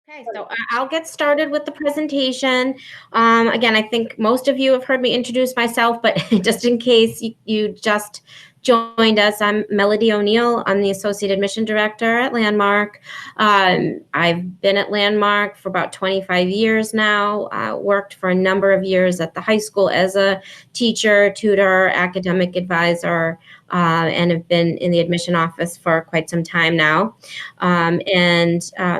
Okay, so I'll get started with the presentation. Again, I think most of you have heard me introduce myself, but just in case you just joined us, I'm Melody O'Neill. I'm the Associate Admission Director at Landmark. I've been at Landmark for about 25 years now, worked for a number of years at the high school as a teacher, tutor, academic advisor, and have been in the admission office for quite some time now.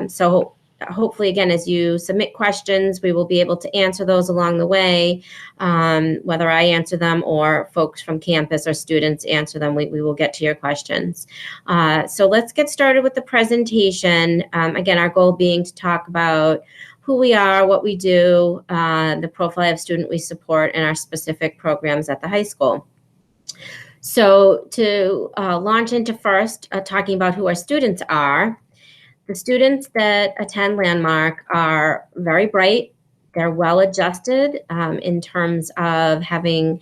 So hopefully, again, as you submit questions, we will be able to answer those along the way, whether I answer them or folks from campus or students answer them. We will get to your questions. So let's get started with the presentation. Again, our goal being to talk about who we are, what we do, the profile of student we support, and our specific programs at the high school. So to launch into first, talking about who our students are. The students that attend Landmark are very bright. They're well adjusted in terms of having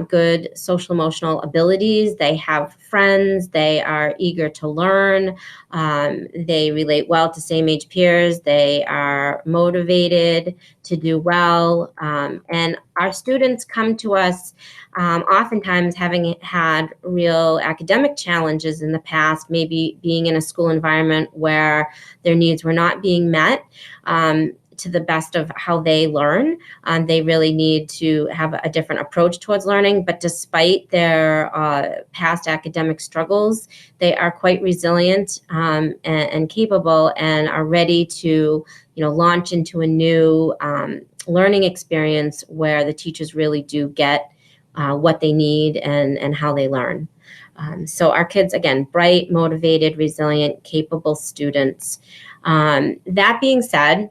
good social emotional abilities. They have friends. They are eager to learn. They relate well to same age peers. They are motivated to do well. And our students come to us oftentimes having had real academic challenges in the past, maybe being in a school environment where their needs were not being met to the best of how they learn. They really need to have a different approach towards learning, but despite their past academic struggles, they are quite resilient and capable and are ready to launch into a new learning experience where the teachers really do get what they need and how they learn. So our kids, again, bright, motivated, resilient, capable students. That being said,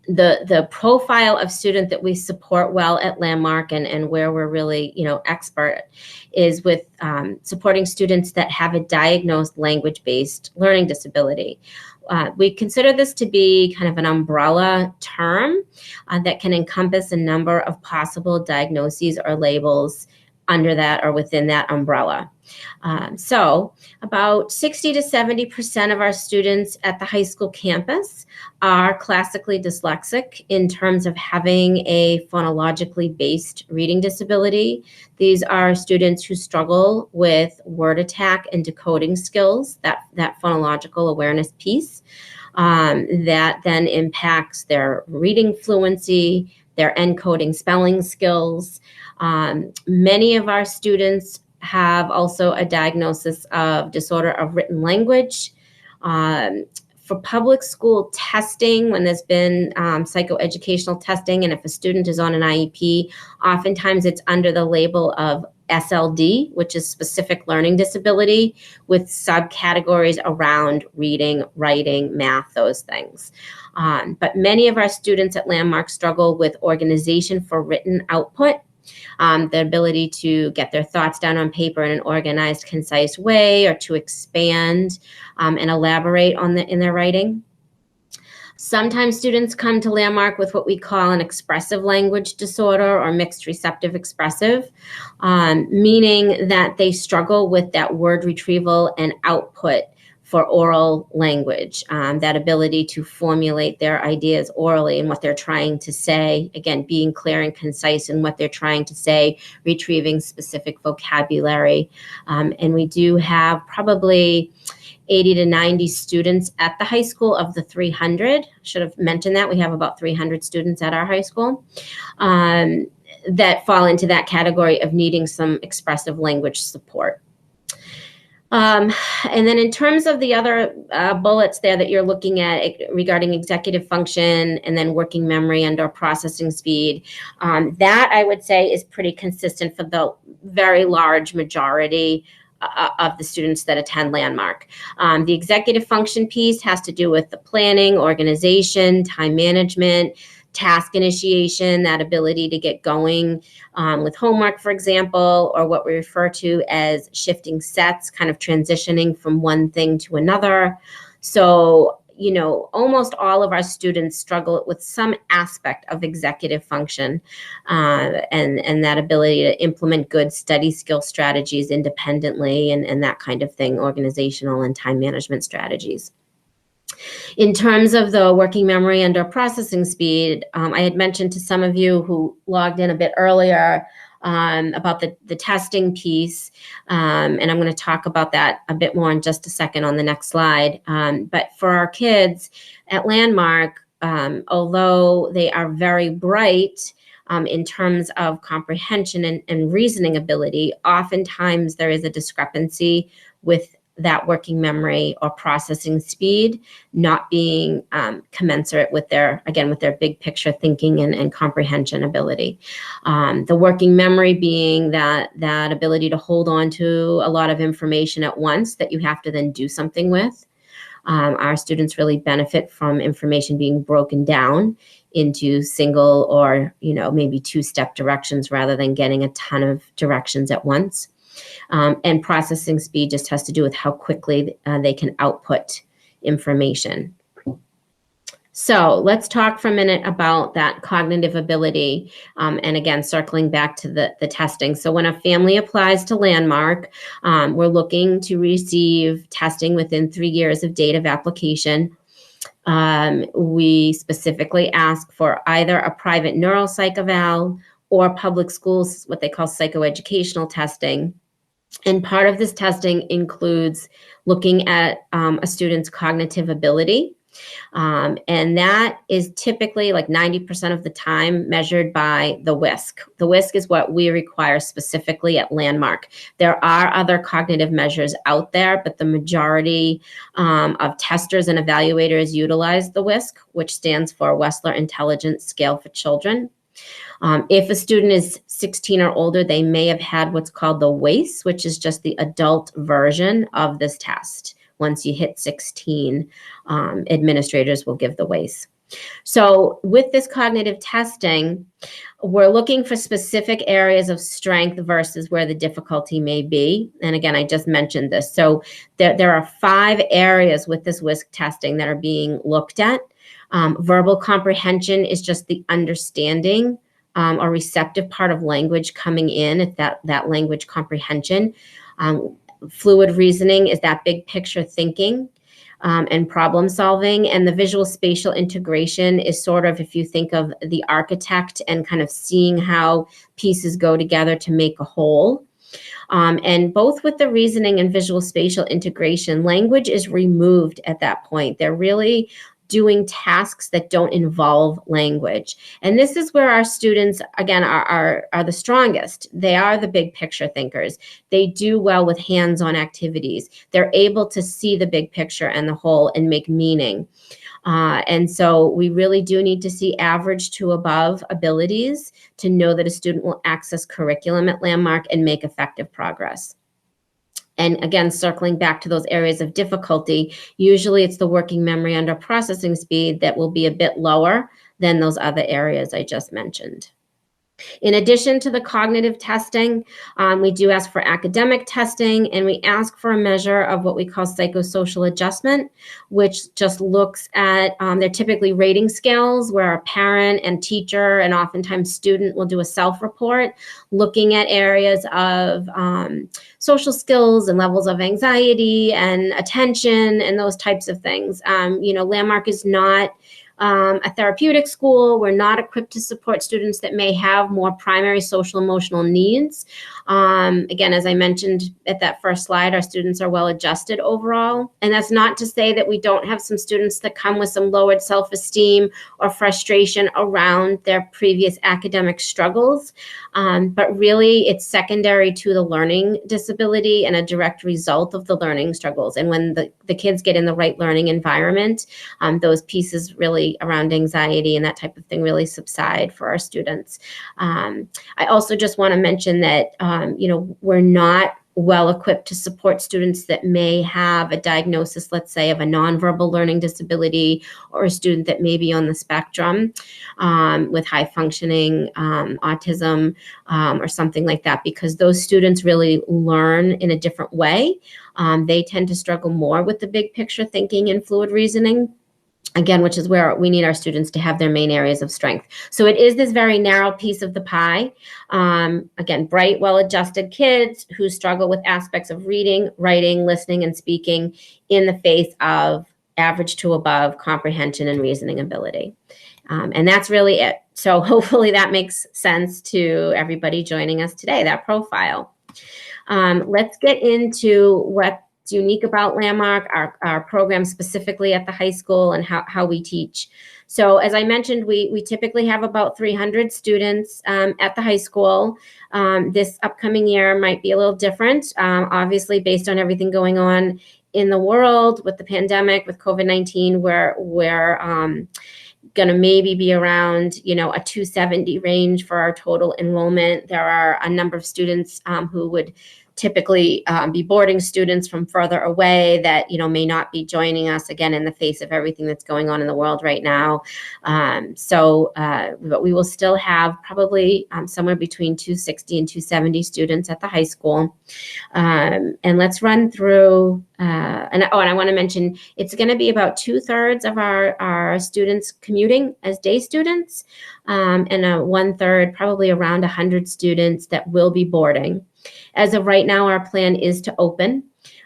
the profile of student that we support well at Landmark and where we're really expert is with supporting students that have a diagnosed language-based learning disability. We consider this to be kind of an umbrella term that can encompass a number of possible diagnoses or labels under that or within that umbrella. So about 60 to 70% of our students at the high school campus are classically dyslexic in terms of having a phonologically based reading disability. These are students who struggle with word attack and decoding skills, that phonological awareness piece, that then impacts their reading fluency, their encoding spelling skills. Many of our students have also a diagnosis of disorder of written language. For public school testing, when there's been psychoeducational testing, and if a student is on an IEP, oftentimes it's under the label of SLD, which is specific learning disability, with subcategories around reading, writing, math, those things. But many of our students at Landmark struggle with organization for written output, the ability to get their thoughts down on paper in an organized, concise way, or to expand and elaborate in their writing. Sometimes students come to Landmark with what we call an expressive language disorder or mixed receptive expressive, meaning that they struggle with that word retrieval and output for oral language, that ability to formulate their ideas orally and what they're trying to say, again, being clear and concise in what they're trying to say, retrieving specific vocabulary. And we do have probably 80 to 90 students at the high school of the 300. Should have mentioned that. We have about 300 students at our high school that fall into that category of needing some expressive language support. And then in terms of the other bullets there that you're looking at regarding executive function and then working memory and or processing speed, that I would say is pretty consistent for the very large majority of the students that attend Landmark. The executive function piece has to do with the planning, organization, time management, task initiation, that ability to get going with homework, for example, or what we refer to as shifting sets, kind of transitioning from one thing to another. So, almost all of our students struggle with some aspect of executive function and that ability to implement good study skill strategies independently and that kind of thing, organizational and time management strategies. In terms of the working memory and or processing speed, I had mentioned to some of you who logged in a bit earlier about the testing piece, and I'm going to talk about that a bit more in just a second on the next slide. But for our kids at Landmark, although they are very bright in terms of comprehension and reasoning ability, oftentimes there is a discrepancy with that working memory or processing speed not being commensurate with their big picture thinking and comprehension ability. The working memory being that ability to hold on to a lot of information at once that you have to then do something with. Our students really benefit from information being broken down into single or maybe two-step directions rather than getting a ton of directions at once. And processing speed just has to do with how quickly they can output information. So let's talk for a minute about that cognitive ability. And again, circling back to the testing. So when a family applies to Landmark, we're looking to receive testing within 3 years of date of application. We specifically ask for either a private neuropsych eval or public schools, what they call psychoeducational testing. And part of this testing includes looking at a student's cognitive ability. And that is typically like 90% of the time measured by the WISC. The WISC is what we require specifically at Landmark. There are other cognitive measures out there, but the majority of testers and evaluators utilize the WISC, which stands for Wessler Intelligence Scale for Children. If a student is 16 or older, they may have had what's called the WACE, which is just the adult version of this test. Once you hit 16, administrators will give the WACE. So with this cognitive testing, we're looking for specific areas of strength versus where the difficulty may be. And again, I just mentioned this. So there are 5 areas with this WISC testing that are being looked at. Verbal comprehension is just the understanding or receptive part of language coming in at that language comprehension. Fluid reasoning is that big picture thinking and problem solving. And the visual spatial integration is sort of, if you think of the architect and kind of seeing how pieces go together to make a whole. And both with the reasoning and visual spatial integration, language is removed at that point. They're really doing tasks that don't involve language. And this is where our students, again, are the strongest. They are the big picture thinkers. They do well with hands-on activities. They're able to see the big picture and the whole and make meaning. And so we really do need to see average to above abilities to know that a student will access curriculum at Landmark and make effective progress. And again, circling back to those areas of difficulty, usually it's the working memory under processing speed that will be a bit lower than those other areas I just mentioned. In addition to the cognitive testing, we do ask for academic testing, and we ask for a measure of what we call psychosocial adjustment, which just looks at, they're typically rating scales where a parent and teacher and oftentimes student will do a self-report looking at areas of social skills and levels of anxiety and attention and those types of things. Landmark is not a therapeutic school. We're not equipped to support students that may have more primary social emotional needs. Again, as I mentioned at that first slide, our students are well adjusted overall. And that's not to say that we don't have some students that come with some lowered self-esteem or frustration around their previous academic struggles. But really, it's secondary to the learning disability and a direct result of the learning struggles. And when the kids get in the right learning environment, those pieces really around anxiety and that type of thing really subside for our students. I also just want to mention that, we're not well equipped to support students that may have a diagnosis, let's say, of a nonverbal learning disability or a student that may be on the spectrum with high functioning autism or something like that, because those students really learn in a different way. They tend to struggle more with the big picture thinking and fluid reasoning. Again, which is where we need our students to have their main areas of strength. So it is this very narrow piece of the pie. Again, bright, well-adjusted kids who struggle with aspects of reading, writing, listening, and speaking in the face of average to above comprehension and reasoning ability. And that's really it. So hopefully that makes sense to everybody joining us today, that profile. Let's get into what's unique about Landmark, our program specifically at the high school, and how we teach. So as I mentioned, we typically have about 300 students at the high school. This upcoming year might be a little different, obviously based on everything going on in the world with the pandemic, with COVID-19, where we're going to maybe be around, a 270 range for our total enrollment. There are a number of students who would typically be boarding students from further away that, may not be joining us, again, in the face of everything that's going on in the world right now. But we will still have probably somewhere between 260 and 270 students at the high school. And let's run through, and I want to mention, it's going to be about 2/3 of our students commuting as day students, and 1/3, probably around 100 students that will be boarding. As of right now, our plan is to open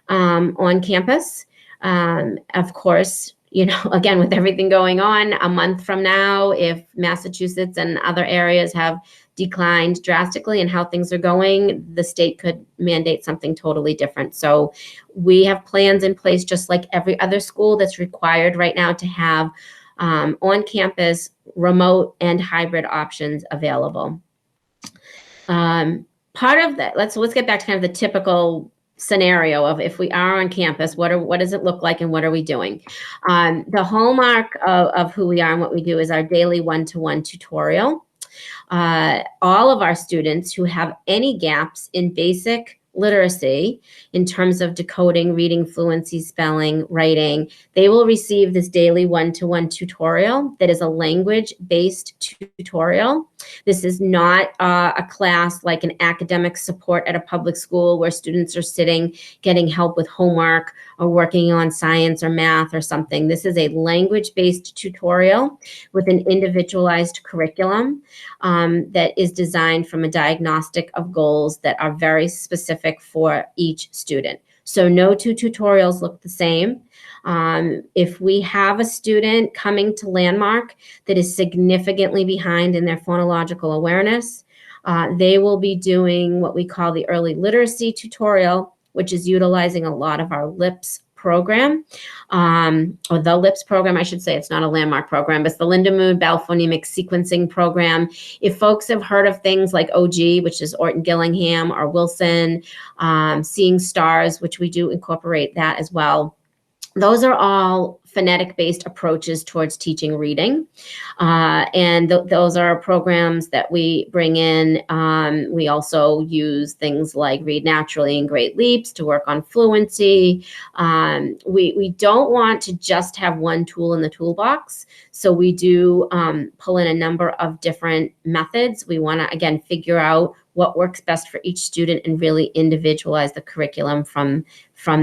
on campus. Of course, again, with everything going on, a month from now, if Massachusetts and other areas have declined drastically in how things are going, the state could mandate something totally different. So we have plans in place, just like every other school that's required right now, to have on campus, remote, and hybrid options available. Part of that, let's get back to kind of the typical scenario of if we are on campus, what does it look like and what are we doing? The hallmark of who we are and what we do is our daily one-to-one tutorial. All of our students who have any gaps in basic literacy in terms of decoding, reading, fluency, spelling, writing, they will receive this daily one-to-one tutorial that is a language-based tutorial. This is not a class like an academic support at a public school where students are sitting getting help with homework or working on science or math or something. This is a language-based tutorial with an individualized curriculum that is designed from a diagnostic of goals that are very specific for each student. So no two tutorials look the same. If we have a student coming to Landmark that is significantly behind in their phonological awareness, they will be doing what we call the early literacy tutorial, which is utilizing a lot of our LIPS program, or the LIPS program, I should say. It's not a Landmark program, but it's the Lindamood Bell Phonemic Sequencing Program. If folks have heard of things like OG, which is Orton Gillingham, or Wilson, Seeing Stars, which we do incorporate that as well. Those are all phonetic-based approaches towards teaching reading. And those are programs that we bring in. We also use things like Read Naturally and Great Leaps to work on fluency. We don't want to just have one tool in the toolbox. So we do pull in a number of different methods. We want to, again, figure out what works best for each student and really individualize the curriculum from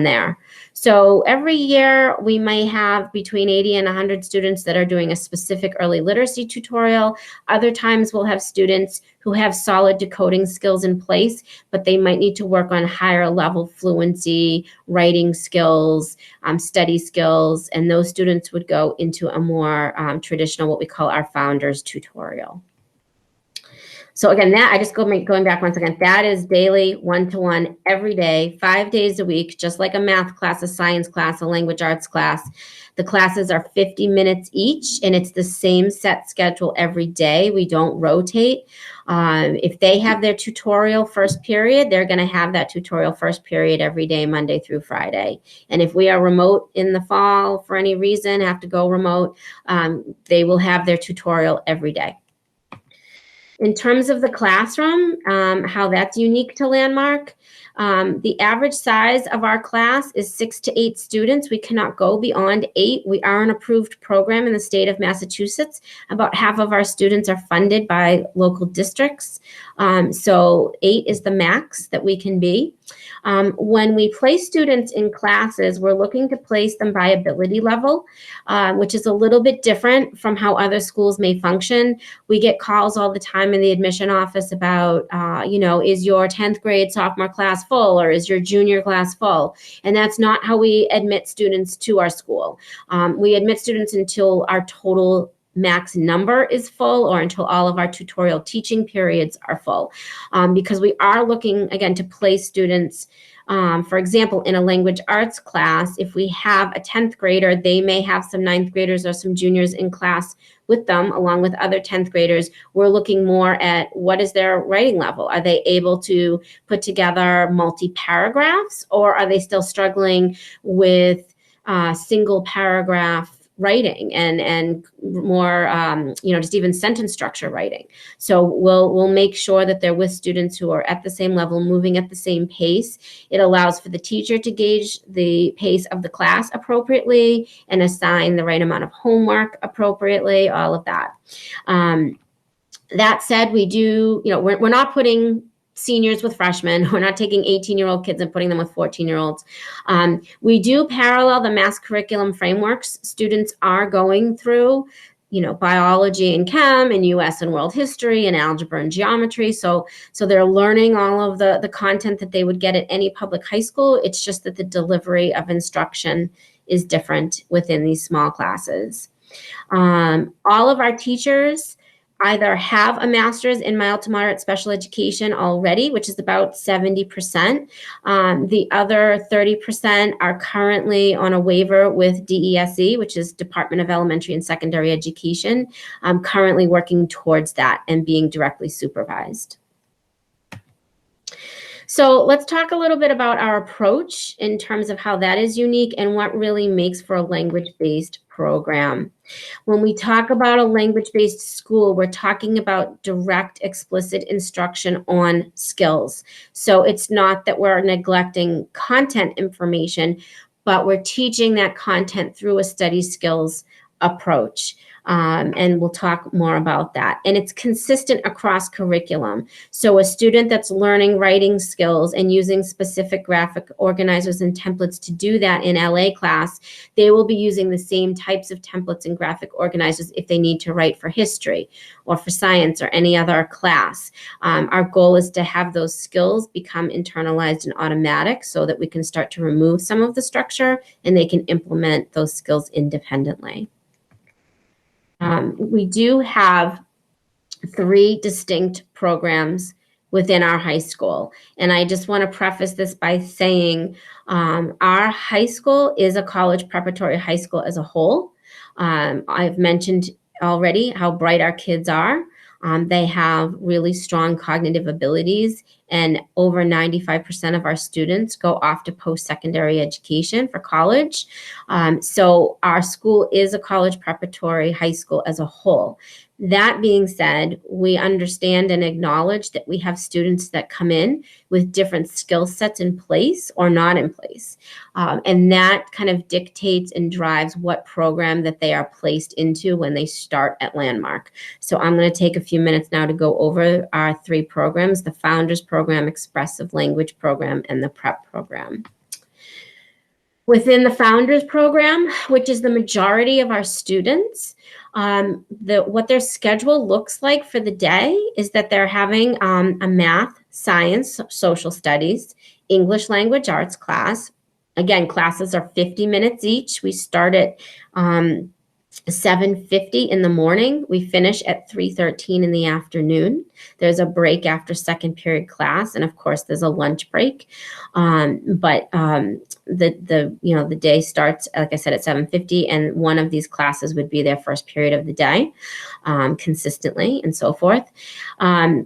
there. So every year we may have between 80 and 100 students that are doing a specific early literacy tutorial. Other times we'll have students who have solid decoding skills in place, but they might need to work on higher level fluency, writing skills, study skills, and those students would go into a more traditional, what we call our founders tutorial. So again, that I just going back once again, that is daily one-to-one every day, 5 days a week, just like a math class, a science class, a language arts class. The classes are 50 minutes each, and it's the same set schedule every day. We don't rotate. If they have their tutorial first period, they're going to have that tutorial first period every day, Monday through Friday. And if we are remote in the fall for any reason, have to go remote, they will have their tutorial every day. In terms of the classroom, how that's unique to Landmark, the average size of our class is 6 to 8 students. We cannot go beyond 8. We are an approved program in the state of Massachusetts. About half of our students are funded by local districts. So 8 is the max that we can be. When we place students in classes, we're looking to place them by ability level, which is a little bit different from how other schools may function. We get calls all the time time in the admission office about, is your 10th grade sophomore class full, or is your junior class full? And that's not how we admit students to our school. We admit students until our total max number is full, or until all of our tutorial teaching periods are full, because we are looking, again, to place students. For example, in a language arts class, if we have a 10th grader, they may have some 9th graders or some juniors in class with them, along with other 10th graders. We're looking more at what is their writing level. Are they able to put together multi-paragraphs, or are they still struggling with single paragraph writing and more, just even sentence structure writing? So we'll make sure that they're with students who are at the same level, moving at the same pace. It allows for the teacher to gauge the pace of the class appropriately and assign the right amount of homework appropriately, all of that. That said, we do, we're not putting seniors with freshmen. We're not taking 18-year-old kids and putting them with 14-year-olds. We do parallel the mass curriculum frameworks. Students are going through, biology and chem and US and world history and algebra and geometry. So they're learning all of the content that they would get at any public high school. It's just that the delivery of instruction is different within these small classes. All of our teachers either have a master's in mild to moderate special education already, which is about 70%. The other 30% are currently on a waiver with DESE, which is Department of Elementary and Secondary Education, currently working towards that and being directly supervised. So let's talk a little bit about our approach in terms of how that is unique and what really makes for a language-based program. When we talk about a language-based school, we're talking about direct, explicit instruction on skills. So it's not that we're neglecting content information, but we're teaching that content through a study skills approach. And we'll talk more about that. And it's consistent across curriculum. So a student that's learning writing skills and using specific graphic organizers and templates to do that in LA class, they will be using the same types of templates and graphic organizers if they need to write for history or for science or any other class. Our goal is to have those skills become internalized and automatic so that we can start to remove some of the structure and they can implement those skills independently. We do have 3 distinct programs within our high school. And I just want to preface this by saying our high school is a college preparatory high school as a whole. I've mentioned already how bright our kids are. They have really strong cognitive abilities, and over 95% of our students go off to post-secondary education for college. So our school is a college preparatory high school as a whole. That being said, we understand and acknowledge that we have students that come in with different skill sets in place or not in place. And that kind of dictates and drives what program that they are placed into when they start at Landmark. So I'm going to take a few minutes now to go over our 3 programs: the Founders Program, Expressive Language Program, and the Prep Program. Within the Founders Program, which is the majority of our students, what their schedule looks like for the day is that they're having a math, science, social studies, English language arts class. Again, classes are 50 minutes each. We start at 7:50 in the morning. We finish at 3:13 in the afternoon. There's a break after second period class, and of course there's a lunch break. The day starts, like I said, at 7:50, and one of these classes would be their first period of the day, consistently, and so forth.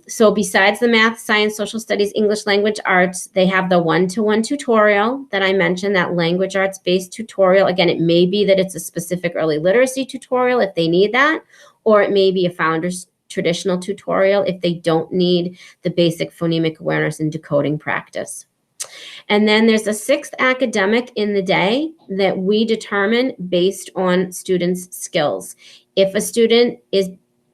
So besides the math, science, social studies, English language arts, they have the one-to-one tutorial that I mentioned, that language arts based tutorial. Again, it may be that it's a specific early literacy tutorial if they need that, or it may be a Founders traditional tutorial if they don't need the basic phonemic awareness and decoding practice. And then there's a 6th academic in the day that we determine based on students' skills. If a student is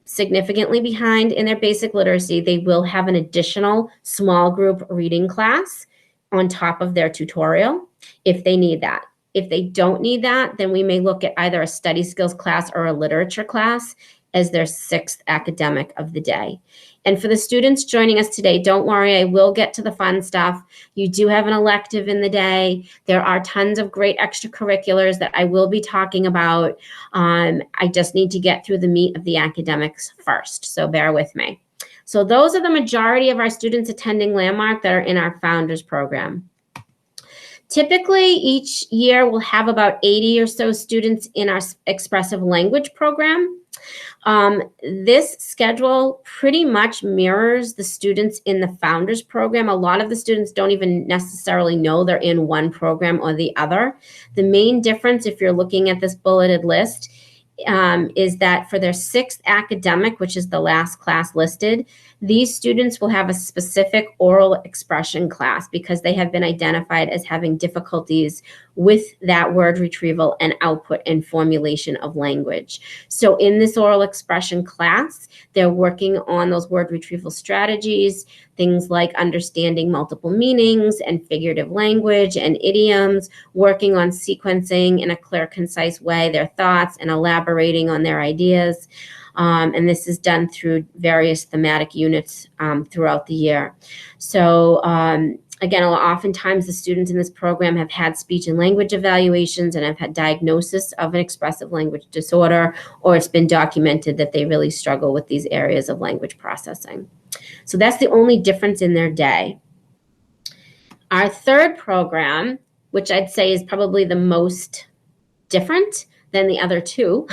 significantly behind in their basic literacy, they will have an additional small group reading class on top of their tutorial if they need that. If they don't need that, then we may look at either a study skills class or a literature class. as their 6th academic of the day. And for the students joining us today, don't worry, I will get to the fun stuff. You do have an elective in the day. There are tons of great extracurriculars that I will be talking about. I just need to get through the meat of the academics first, so bear with me. So those are the majority of our students attending Landmark that are in our Founders Program. Typically, each year we'll have about 80 or so students in our Expressive Language program. This schedule pretty much mirrors the students in the Founders Program. A lot of the students don't even necessarily know they're in one program or the other. The main difference, if you're looking at this bulleted list, is that for their 6th academic, which is the last class listed, these students will have a specific oral expression class because they have been identified as having difficulties with that word retrieval and output and formulation of language. So in this oral expression class, they're working on those word retrieval strategies, things like understanding multiple meanings and figurative language and idioms, working on sequencing in a clear, concise way their thoughts and elaborating on their ideas. And this is done through various thematic units throughout the year. So again, oftentimes the students in this program have had speech and language evaluations and have had diagnosis of an expressive language disorder, or it's been documented that they really struggle with these areas of language processing. So that's the only difference in their day. Our third program, which I'd say is probably the most different than the other two,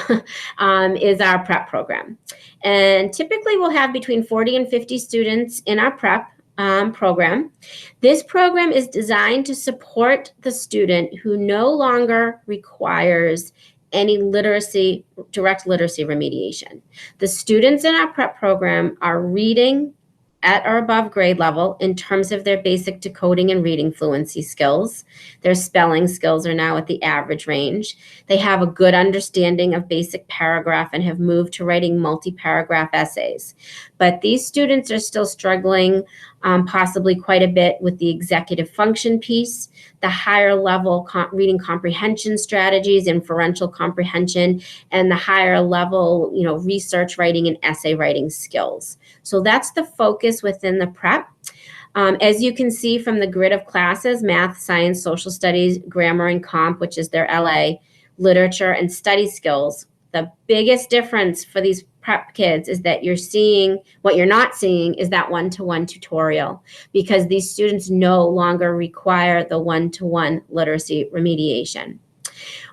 is our prep program. And typically we'll have between 40 and 50 students in our prep program. This program is designed to support the student who no longer requires any direct literacy remediation. The students in our prep program are reading at or above grade level in terms of their basic decoding and reading fluency skills. Their spelling skills are now at the average range. They have a good understanding of basic paragraph and have moved to writing multi-paragraph essays. But these students are still struggling possibly quite a bit with the executive function piece, the higher level reading comprehension strategies, inferential comprehension, and the higher level, research writing and essay writing skills. So that's the focus within the prep. As you can see from the grid of classes, math, science, social studies, grammar and comp, which is their LA, literature and study skills, the biggest difference for these prep kids is that what you're not seeing is that one-to-one tutorial, because these students no longer require the one-to-one literacy remediation.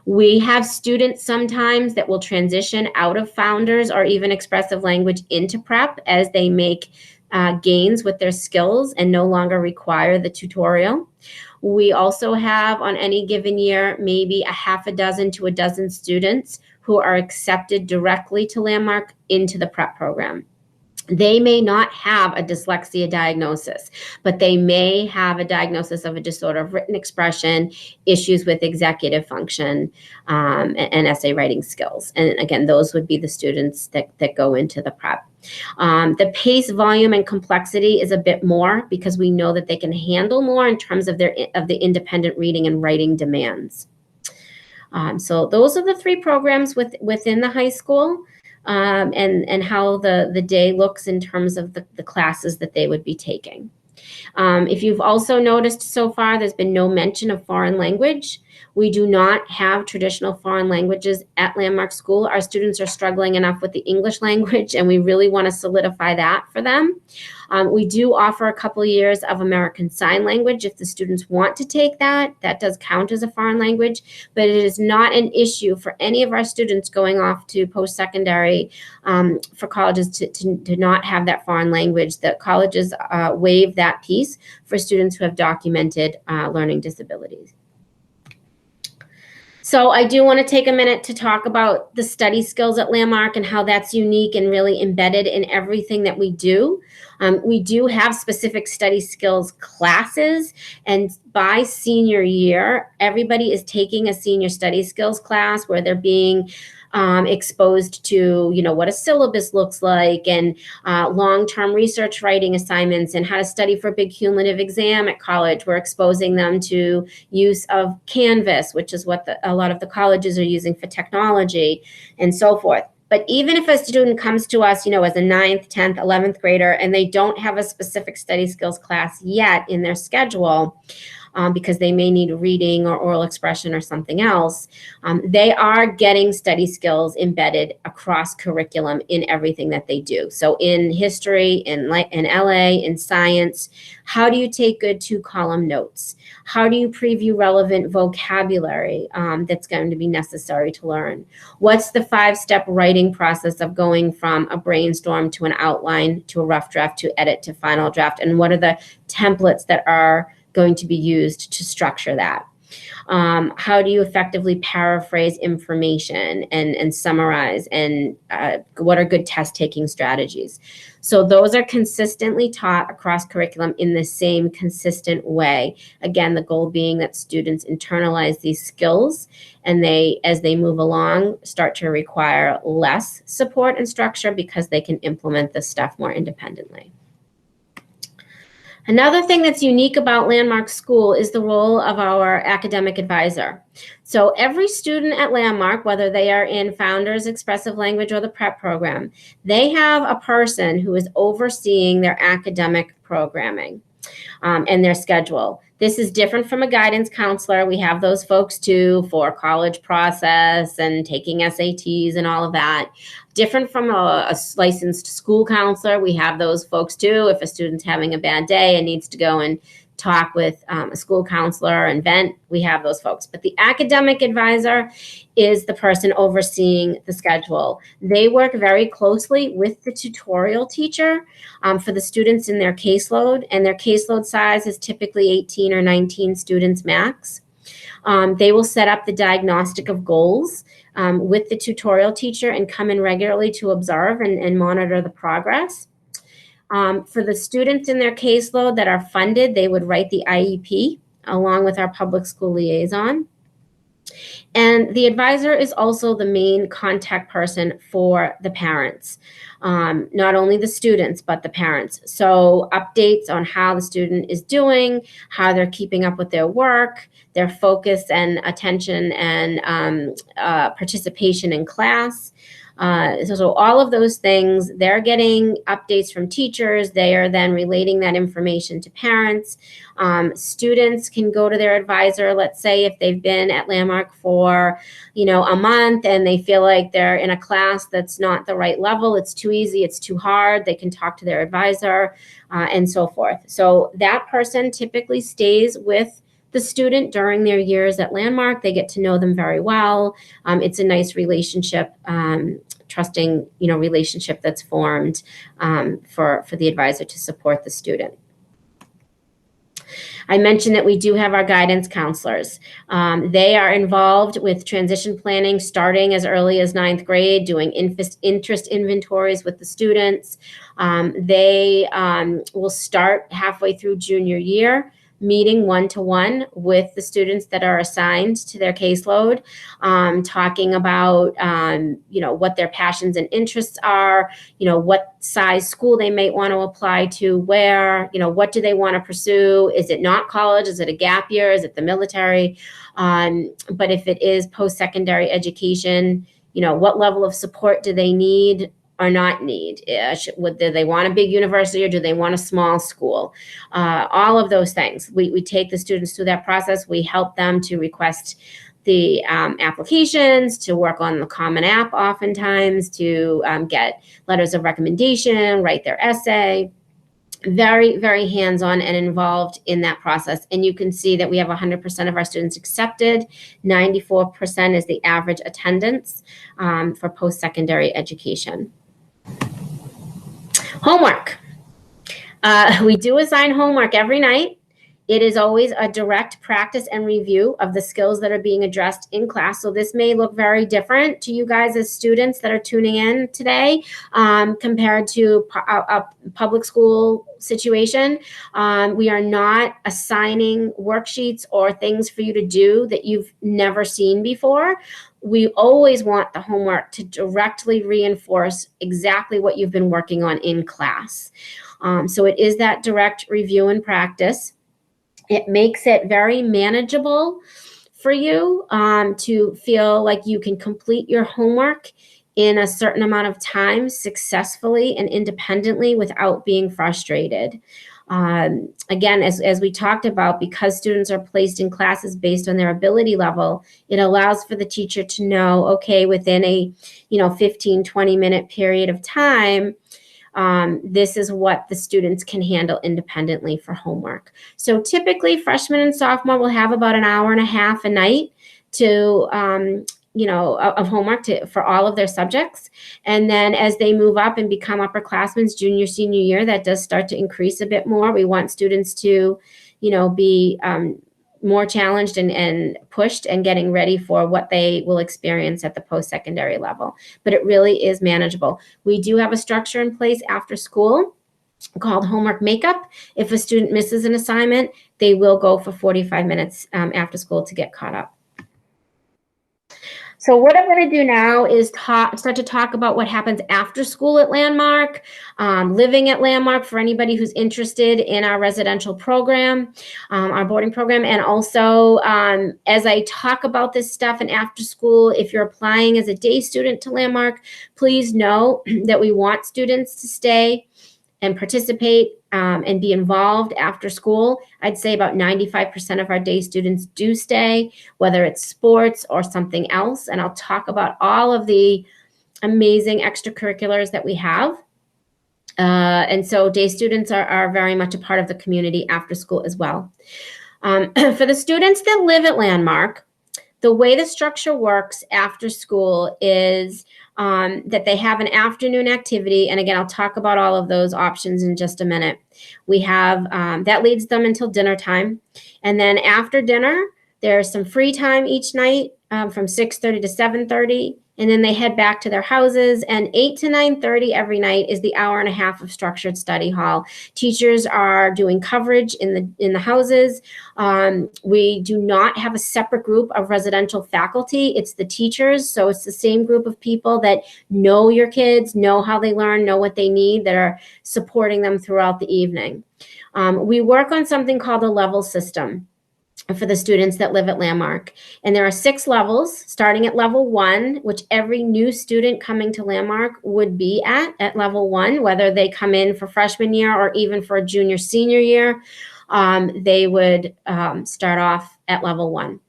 We have students sometimes that will transition out of Founders or even expressive language into prep as they make gains with their skills and no longer require the tutorial. We also have on any given year maybe a half a dozen to a dozen students who are accepted directly to Landmark into the prep program. They may not have a dyslexia diagnosis, but they may have a diagnosis of a disorder of written expression, issues with executive function, and essay writing skills. And again, those would be the students that go into the prep. The pace, volume, and complexity is a bit more because we know that they can handle more in terms of the independent reading and writing demands. So those are the three programs within the high school. And how the day looks in terms of the classes that they would be taking. If you've also noticed so far, there's been no mention of foreign language. We do not have traditional foreign languages at Landmark School. Our students are struggling enough with the English language, and we really want to solidify that for them. We do offer a couple of years of American Sign Language if the students want to take that. That does count as a foreign language, but it is not an issue for any of our students going off to post-secondary for colleges to not have that foreign language. The colleges waive that piece for students who have documented learning disabilities. So I do want to take a minute to talk about the study skills at Landmark and how that's unique and really embedded in everything that we do. We do have specific study skills classes, and by senior year, everybody is taking a senior study skills class where they're being exposed to, what a syllabus looks like, and long-term research writing assignments, and how to study for a big cumulative exam at college. We're exposing them to use of Canvas, which is what a lot of the colleges are using for technology, and so forth. But even if a student comes to us, as a 9th, 10th, 11th grader, and they don't have a specific study skills class yet in their schedule, because they may need reading or oral expression or something else, they are getting study skills embedded across curriculum in everything that they do. So in history, in LA, in science, how do you take good 2-column notes? How do you preview relevant vocabulary that's going to be necessary to learn? What's the 5-step writing process of going from a brainstorm to an outline to a rough draft to edit to final draft? And what are the templates that are going to be used to structure that? How do you effectively paraphrase information and summarize, and what are good test-taking strategies? So those are consistently taught across curriculum in the same consistent way. Again, the goal being that students internalize these skills, and they, as they move along, start to require less support and structure because they can implement this stuff more independently. Another thing that's unique about Landmark School is the role of our academic advisor. So every student at Landmark, whether they are in Founders, Expressive Language, or the prep program, they have a person who is overseeing their academic programming and their schedule. This is different from a guidance counselor. We have those folks too for college process and taking SATs and all of that. Different from a licensed school counselor. We have those folks too. If a student's having a bad day and needs to go and talk with a school counselor and vent, we have those folks. But the academic advisor is the person overseeing the schedule. They work very closely with the tutorial teacher for the students in their caseload, and their caseload size is typically 18 or 19 students max. They will set up the diagnostic of goals with the tutorial teacher and come in regularly to observe and monitor the progress. For the students in their caseload that are funded, they would write the IEP along with our public school liaison. And the advisor is also the main contact person for the parents, not only the students, but the parents. So updates on how the student is doing, how they're keeping up with their work, their focus and attention and participation in class. So all of those things, they're getting updates from teachers. They are then relating that information to parents. Students can go to their advisor, let's say if they've been at Landmark for, a month and they feel like they're in a class that's not the right level, it's too easy, it's too hard, they can talk to their advisor and so forth. So that person typically stays with the student during their years at Landmark. They get to know them very well. It's a nice relationship, trusting, relationship that's formed for the advisor to support the student. I mentioned that we do have our guidance counselors. They are involved with transition planning starting as early as 9th grade, doing interest inventories with the students. They will start halfway through junior year, meeting one-to-one with the students that are assigned to their caseload, talking about, what their passions and interests are, what size school they might want to apply to, where, what do they want to pursue? Is it not college? Is it a gap year? Is it the military? But if it is post-secondary education, what level of support do they need or not need? Do they want a big university or do they want a small school? All of those things. We take the students through that process. We help them to request the applications, to work on the Common App oftentimes, to get letters of recommendation, write their essay. Very, very hands-on and involved in that process. And you can see that we have 100% of our students accepted. 94% is the average attendance for post-secondary education. Homework. We do assign homework every night. It is always a direct practice and review of the skills that are being addressed in class. So this may look very different to you guys as students that are tuning in today compared to a public school situation. We are not assigning worksheets or things for you to do that you've never seen before. We always want the homework to directly reinforce exactly what you've been working on in class. So it is that direct review and practice. It makes it very manageable for you to feel like you can complete your homework in a certain amount of time successfully and independently without being frustrated. Again, as we talked about, because students are placed in classes based on their ability level, it allows for the teacher to know, okay, within a 15-20 minute period of time, this is what the students can handle independently for homework. So typically freshman and sophomore will have about an hour and a half a night to of homework for all of their subjects. And then as they move up and become upperclassmen, junior, senior year, that does start to increase a bit more. We want students to, be more challenged and pushed and getting ready for what they will experience at the post-secondary level. But it really is manageable. We do have a structure in place after school called homework makeup. If a student misses an assignment, they will go for 45 minutes after school to get caught up. So what I'm going to do now is start to talk about what happens after school at Landmark, living at Landmark for anybody who's interested in our residential program, our boarding program. And also, as I talk about this stuff and after school, if you're applying as a day student to Landmark, please know that we want students to stay and participate and be involved after school. I'd say about 95% of our day students do stay, whether it's sports or something else. And I'll talk about all of the amazing extracurriculars that we have. And so day students are very much a part of the community after school as well. For the students that live at Landmark, the way the structure works after school is that they have an afternoon activity. And again, I'll talk about all of those options in just a minute. We have, that leads them until dinner time. And then after dinner, there's some free time each night from 6:30 to 7:30. And then they head back to their houses, and 8 to 9:30 every night is the hour and a half of structured study hall. Teachers are doing coverage in the houses. We do not have a separate group of residential faculty. It's the teachers. So it's the same group of people that know your kids, know how they learn, know what they need, that are supporting them throughout the evening. We work on something called a level system for the students that live at Landmark. And there are 6 levels, starting at level 1, which every new student coming to Landmark would be at level 1, whether they come in for freshman year or even for a junior, senior year, they would start off at level 1.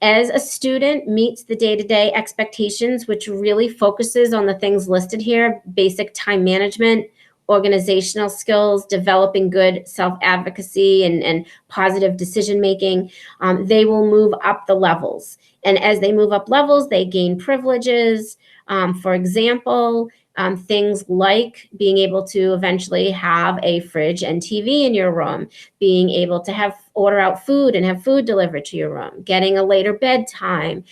As a student meets the day-to-day expectations, which really focuses on the things listed here: basic time management, organizational skills, developing good self-advocacy and positive decision-making, they will move up the levels. And as they move up levels, they gain privileges. For example, things like being able to eventually have a fridge and TV in your room, being able to order out food and have food delivered to your room, getting a later bedtime,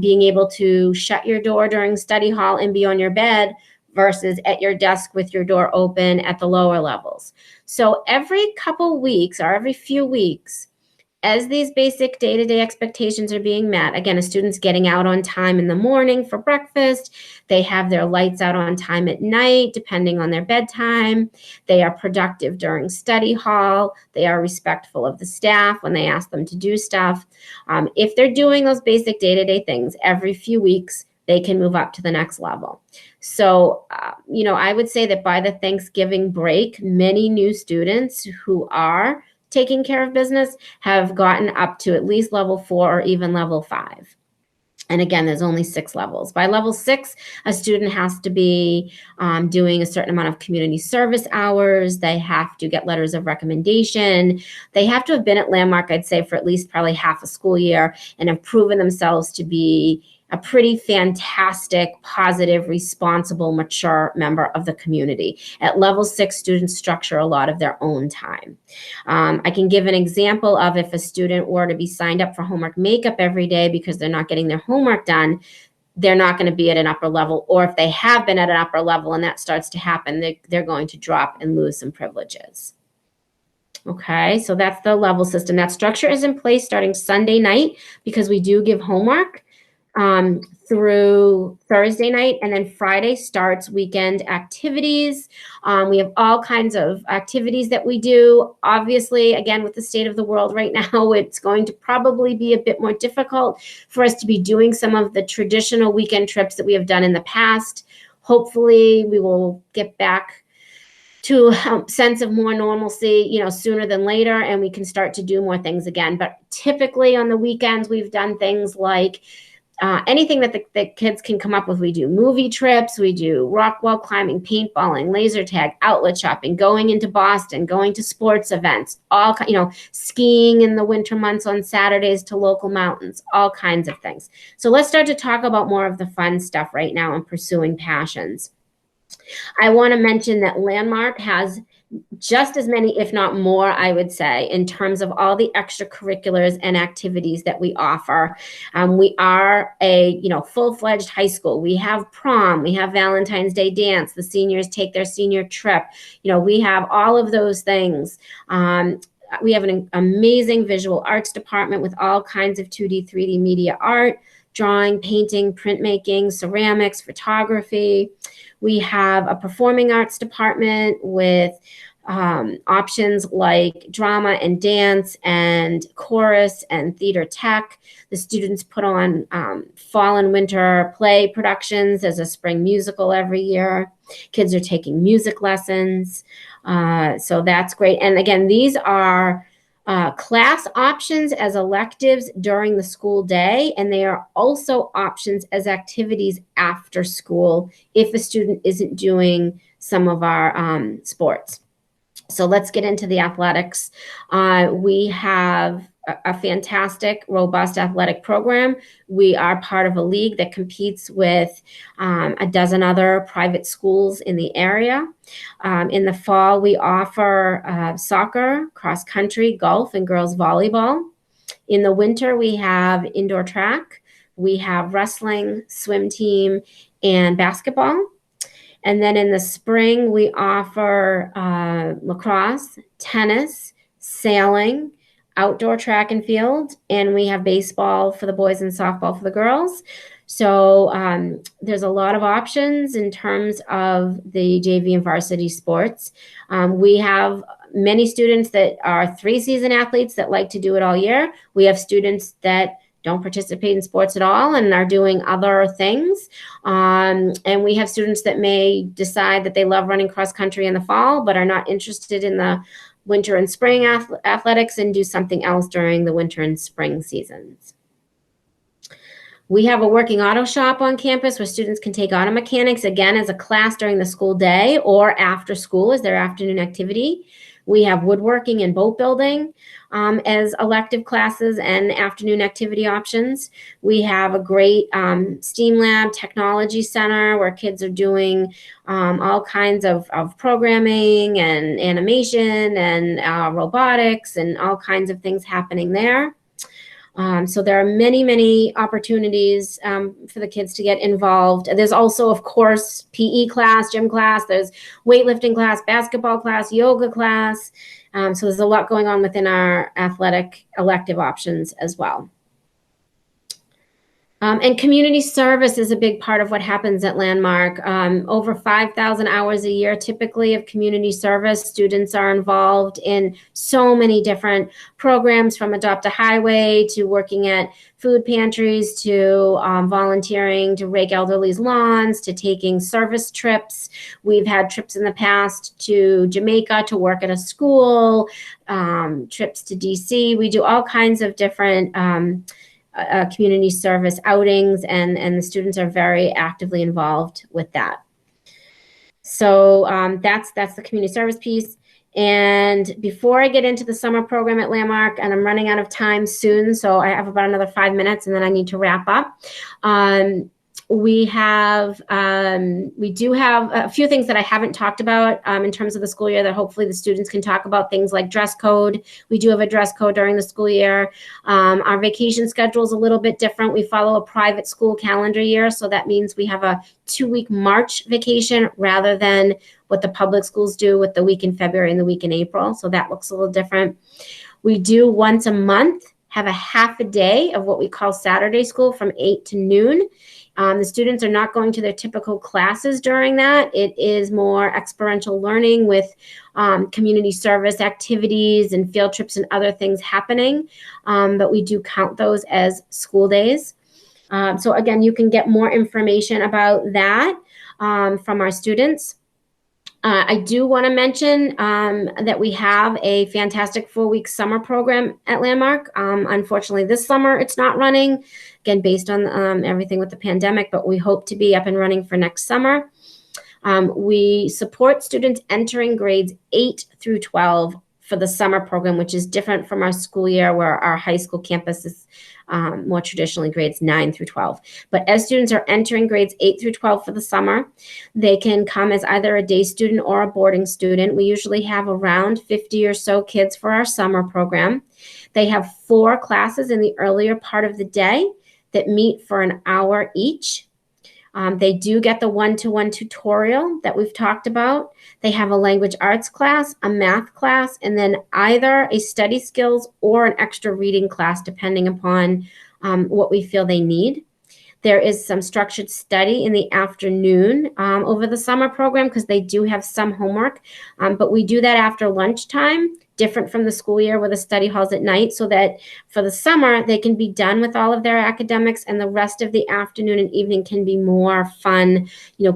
being able to shut your door during study hall and be on your bed versus at your desk with your door open at the lower levels. So every couple weeks or every few weeks, as these basic day-to-day expectations are being met, again, a student's getting out on time in the morning for breakfast, they have their lights out on time at night, depending on their bedtime, they are productive during study hall, they are respectful of the staff when they ask them to do stuff. If they're doing those basic day-to-day things every few weeks, they can move up to the next level. So, I would say that by the Thanksgiving break, many new students who are taking care of business have gotten up to at least level 4 or even level 5. And again, there's only 6 levels. By level 6, a student has to be doing a certain amount of community service hours. They have to get letters of recommendation. They have to have been at Landmark, I'd say, for at least probably half a school year and have proven themselves to be a pretty fantastic, positive, responsible, mature member of the community. At level 6, students structure a lot of their own time. I can give an example of if a student were to be signed up for homework makeup every day because they're not getting their homework done, they're not going to be at an upper level. Or if they have been at an upper level and that starts to happen, they're going to drop and lose some privileges. Okay, so that's the level system. That structure is in place starting Sunday night because we do give homework through Thursday night, and then Friday starts weekend activities. We have all kinds of activities that we do. Obviously, again, with the state of the world right now, it's going to probably be a bit more difficult for us to be doing some of the traditional weekend trips that we have done in the past. Hopefully, we will get back to a sense of more normalcy, sooner than later, and we can start to do more things again. But typically on the weekends, we've done things like anything that the kids can come up with. We do movie trips, we do rock wall climbing, paintballing, laser tag, outlet shopping, going into Boston, going to sports events, all, skiing in the winter months on Saturdays to local mountains, all kinds of things. So let's start to talk about more of the fun stuff right now and pursuing passions. I want to mention that Landmark has just as many, if not more, I would say, in terms of all the extracurriculars and activities that we offer. We are a, full-fledged high school. We have prom, we have Valentine's Day dance, the seniors take their senior trip. We have all of those things. We have an amazing visual arts department with all kinds of 2D, 3D media art, drawing, painting, printmaking, ceramics, photography. We have a performing arts department with options like drama and dance and chorus and theater tech. The students put on fall and winter play productions as a spring musical every year. Kids are taking music lessons. So that's great. And again, these are class options as electives during the school day, and they are also options as activities after school if a student isn't doing some of our sports. So let's get into the athletics. We have a fantastic, robust athletic program. We are part of a league that competes with a dozen other private schools in the area. In the fall, we offer soccer, cross country, golf, and girls volleyball. In the winter, we have indoor track. We have wrestling, swim team, and basketball. And then in the spring, we offer lacrosse, tennis, sailing, outdoor track and field, and we have baseball for the boys and softball for the girls. So there's a lot of options in terms of the JV and varsity sports. We have many students that are 3-season athletes that like to do it all year. We have students that don't participate in sports at all and are doing other things. And we have students that may decide that they love running cross country in the fall, but are not interested in the winter and spring athletics and do something else during the winter and spring seasons. We have a working auto shop on campus where students can take auto mechanics, again, as a class during the school day or after school as their afternoon activity. We have woodworking and boat building as elective classes and afternoon activity options. We have a great STEAM lab technology center where kids are doing all kinds of programming and animation and robotics and all kinds of things happening there. So there are many, many opportunities for the kids to get involved. There's also, of course, PE class, gym class, there's weightlifting class, basketball class, yoga class. So there's a lot going on within our athletic elective options as well. And community service is a big part of what happens at Landmark. Over 5,000 hours a year, typically, of community service. Students are involved in so many different programs, from Adopt a Highway to working at food pantries to volunteering to rake elderly's lawns to taking service trips. We've had trips in the past to Jamaica to work at a school, trips to DC. We do all kinds of different community service outings, and the students are very actively involved with that. So that's the community service piece. And before I get into the summer program at Landmark, and I'm running out of time soon, so I have about another 5 minutes and then I need to wrap up. We do have a few things that I haven't talked about in terms of the school year that hopefully the students can talk about, things like dress code. We do have a dress code during the school year. Our vacation schedule is a little bit different. We follow a private school calendar year, so that means we have a 2-week March vacation rather than what the public schools do with the week in February and the week in April. So that looks a little different. We do once a month have a half a day of what we call Saturday school from 8 to noon. The students are not going to their typical classes during that. It is more experiential learning with community service activities and field trips and other things happening, but we do count those as school days. So again, you can get more information about that from our students. I do want to mention that we have a fantastic 4-week summer program at Landmark. Unfortunately, this summer it's not running, again, based on everything with the pandemic, but we hope to be up and running for next summer. We support students entering grades 8 through 12 for the summer program, which is different from our school year where our high school campus is more traditionally grades 9 through 12. But as students are entering grades 8 through 12 for the summer, they can come as either a day student or a boarding student. We usually have around 50 or so kids for our summer program. They have 4 classes in the earlier part of the day that meet for an hour each. They do get the one-to-one tutorial that we've talked about. They have a language arts class, a math class, and then either a study skills or an extra reading class, depending upon what we feel they need. There is some structured study in the afternoon over the summer program because they do have some homework, but we do that after lunchtime, different from the school year where the study hall's at night, so that for the summer they can be done with all of their academics and the rest of the afternoon and evening can be more fun,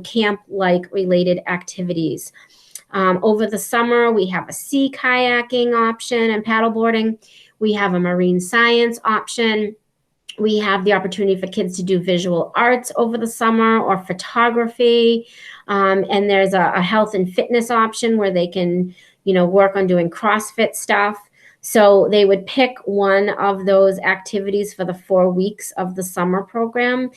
camp-like related activities. Over the summer, we have a sea kayaking option and paddleboarding. We have a marine science option. We have the opportunity for kids to do visual arts over the summer or photography. And there's a health and fitness option where they can, work on doing CrossFit stuff. So they would pick one of those activities for the 4 weeks of the summer program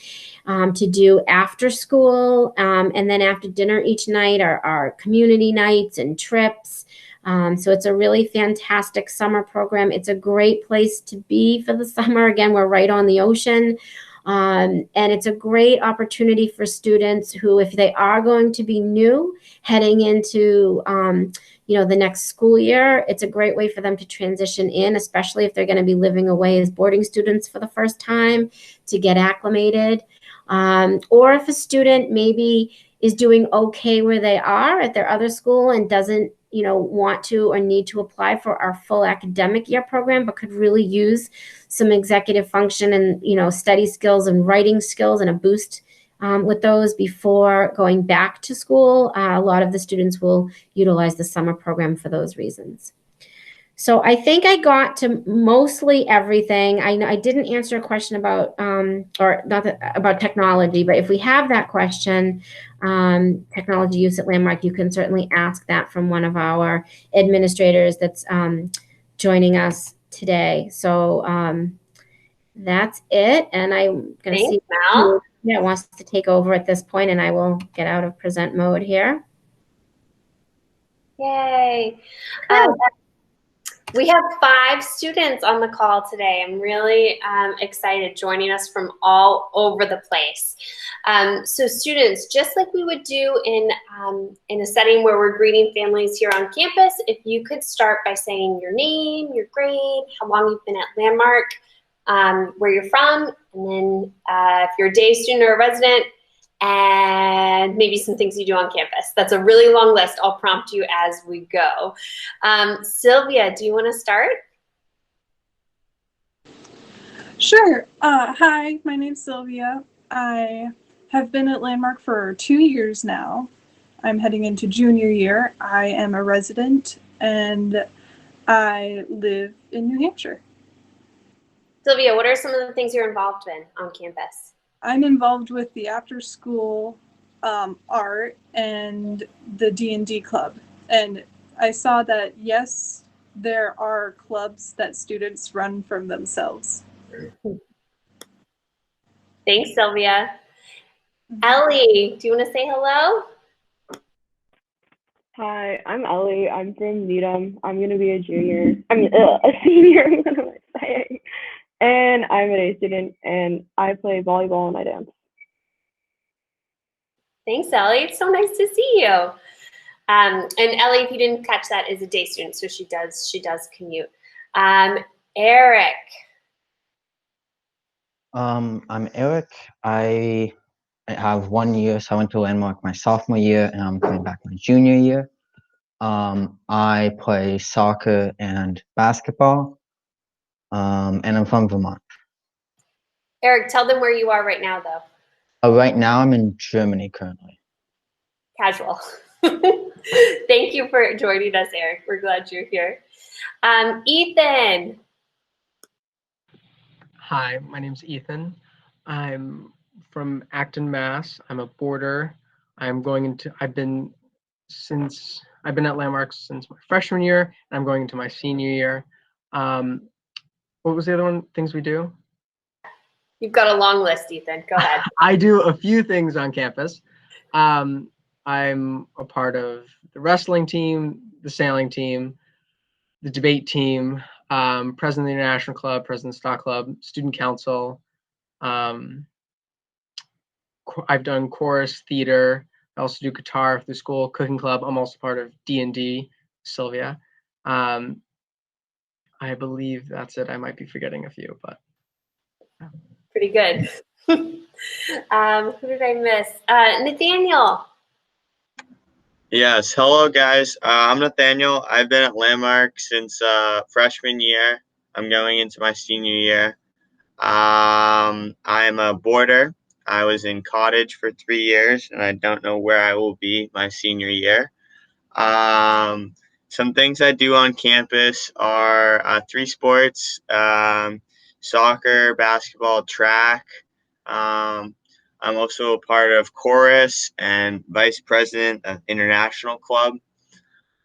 to do after school. And then after dinner each night are community nights and trips. So it's a really fantastic summer program. It's a great place to be for the summer. Again, we're right on the ocean. And it's a great opportunity for students who, if they are going to be new heading into, the next school year, it's a great way for them to transition in, especially if they're going to be living away as boarding students for the first time, to get acclimated. Or if a student maybe is doing okay where they are at their other school and doesn't want to or need to apply for our full academic year program, but could really use some executive function and, study skills and writing skills and a boost with those before going back to school. A lot of the students will utilize the summer program for those reasons. So I think I got to mostly everything. I know I didn't answer a question about, about technology, but if we have that question, technology use at Landmark, you can certainly ask that from one of our administrators that's joining us today. So that's it. And I'm going to see Mel. who wants to take over at this point, and I will get out of present mode here. Yay. We have 5 students on the call today. I'm really excited, joining us from all over the place. So students, just like we would do in a setting where we're greeting families here on campus, if you could start by saying your name, your grade, how long you've been at Landmark, where you're from, and then if you're a day student or a resident, and maybe some things you do on campus. That's a really long list. I'll prompt you as we go. Sylvia, do you want to start? Sure. Hi, my name's Sylvia. I have been at Landmark for 2 years now. I'm heading into junior year. I am a resident and I live in New Hampshire. Sylvia, what are some of the things you're involved in on campus? I'm involved with the after-school art and the D&D club. And I saw that, yes, there are clubs that students run from themselves. Thanks, Sylvia. Ellie, do you want to say hello? Hi, I'm Ellie. I'm from Needham. I'm going to be a senior. What am I saying? And I'm an A student, and I play volleyball and I dance. Thanks, Ellie. It's so nice to see you. And Ellie, if you didn't catch that, is a day student, so she does commute. Eric, I'm Eric. I have 1 year, so I went to Landmark my sophomore year, and I'm coming back my junior year. I play soccer and basketball, and I'm from Vermont. Eric, tell them where you are right now, though. Right now, I'm in Germany currently. Casual. Thank you for joining us, Eric. We're glad you're here. Ethan. Hi, my name's Ethan. I'm from Acton, Mass. I'm a boarder. I've been at Landmark since my freshman year, and I'm going into my senior year. What was the other one, things we do? You've got a long list, Ethan. Go ahead. I do a few things on campus. I'm a part of the wrestling team, the sailing team, the debate team, president of the International Club, president of the Stock Club, student council. I've done chorus, theater. I also do guitar through school, cooking club. I'm also part of D&D, Sylvia. I believe that's it. I might be forgetting a few, but. Pretty good. Who did I miss? Nathaniel. Yes, hello guys. I'm Nathaniel. I've been at Landmark since freshman year. I'm going into my senior year. I'm a boarder. I was in cottage for 3 years, and I don't know where I will be my senior year. Some things I do on campus are 3 sports: soccer, basketball, track. I'm also a part of chorus and vice president of International Club.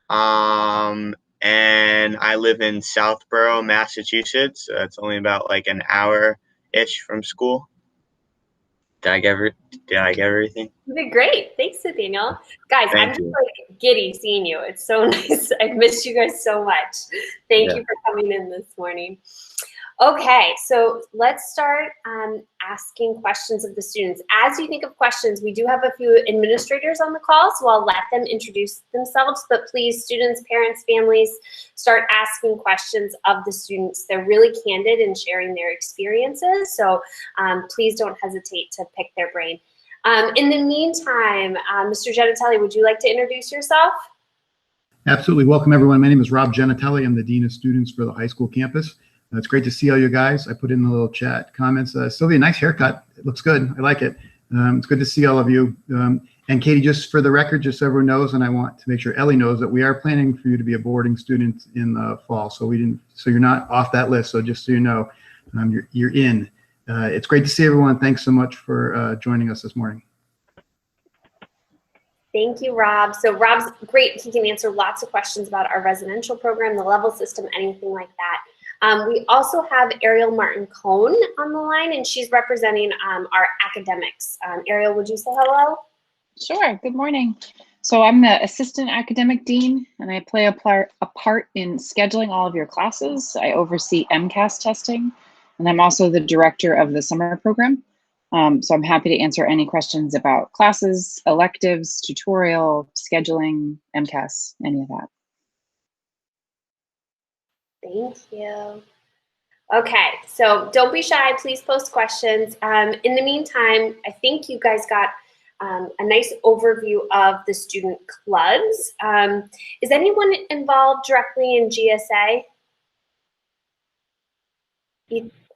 And I live in Southborough, Massachusetts. So it's only about like an hour-ish from school. Did I get everything? You did great. Thanks, Nathaniel. Guys, Thank I'm just you. like giddy seeing you. It's so nice. I've missed you guys so much. Thank you for coming in this morning. Okay, so let's start asking questions of the students. As you think of questions, we do have a few administrators on the call, so I'll let them introduce themselves, but please, students, parents, families, start asking questions of the students. They're really candid in sharing their experiences, so please don't hesitate to pick their brain. In the meantime, Mr. Genitelli, would you like to introduce yourself? Absolutely. Welcome, everyone. My name is Rob Genitelli. I'm the Dean of Students for the high school campus. It's great to see all you guys. I put in the little chat comments. Sylvia, nice haircut. It looks good. I like it. It's good to see all of you. And Katie, just for the record, just so everyone knows, and I want to make sure Ellie knows that we are planning for you to be a boarding student in the fall. So you're not off that list. So just so you know, you're in. It's great to see everyone. Thanks so much for joining us this morning. Thank you, Rob. So Rob's great. He can answer lots of questions about our residential program, the level system, anything like that. We also have Ariel Martin-Cohn on the line, and she's representing our academics. Ariel, would you say hello? Sure. Good morning. So I'm the Assistant Academic Dean, and I play a part in scheduling all of your classes. I oversee MCAS testing, and I'm also the director of the summer program. So I'm happy to answer any questions about classes, electives, tutorial, scheduling, MCAS, any of that. Thank you. Okay, so don't be shy. Please post questions. In the meantime, I think you guys got a nice overview of the student clubs. Is anyone involved directly in GSA?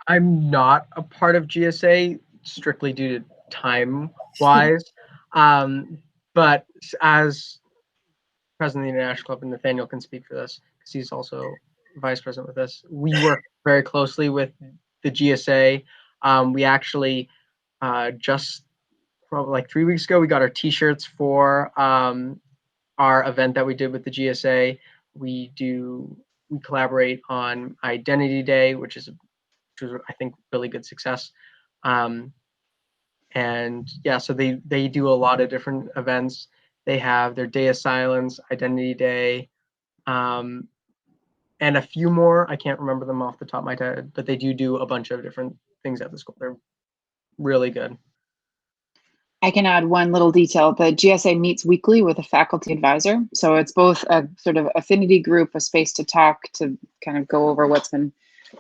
I'm not a part of GSA strictly due to time-wise, but as president of the International Club, and Nathaniel can speak for this because he's also vice president with us, we work very closely with the GSA. We actually just probably like 3 weeks ago, we got our t-shirts for our event that we did with the GSA. We collaborate on Identity Day, which was I think really good success. And yeah, so they do a lot of different events. They have their Day of Silence, Identity Day, and a few more. I can't remember them off the top of my head, but they do a bunch of different things at the school. They're really good. I can add one little detail. The GSA meets weekly with a faculty advisor. So it's both a sort of affinity group, a space to talk, to kind of go over what's been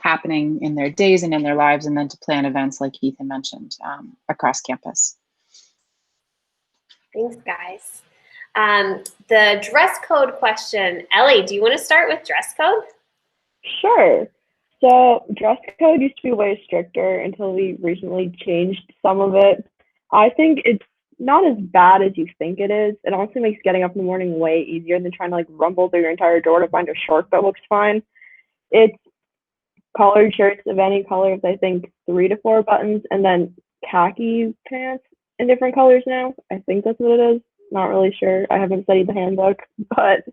happening in their days and in their lives, and then to plan events like Ethan mentioned across campus. Thanks, guys. The dress code question. Ellie, do you want to start with dress code? Sure. So dress code used to be way stricter until we recently changed some of it. I think it's not as bad as you think it is. It honestly makes getting up in the morning way easier than trying to like rumble through your entire door to find a short that looks fine. It's collared shirts of any colors, I think 3 to 4 buttons, and then khaki pants in different colors now. I think that's what it is. Not really sure. I haven't studied the handbook, but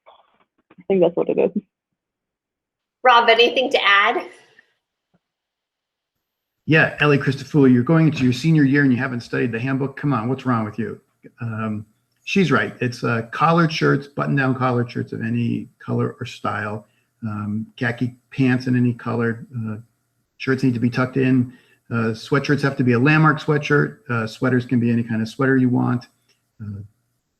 I think that's what it is. Rob, anything to add? Yeah, Ellie Christofouli, you're going into your senior year and you haven't studied the handbook. Come on, what's wrong with you? She's right. It's collared shirts, button-down collared shirts of any color or style, khaki pants in any color. Shirts need to be tucked in. Sweatshirts have to be a Landmark sweatshirt. Sweaters can be any kind of sweater you want.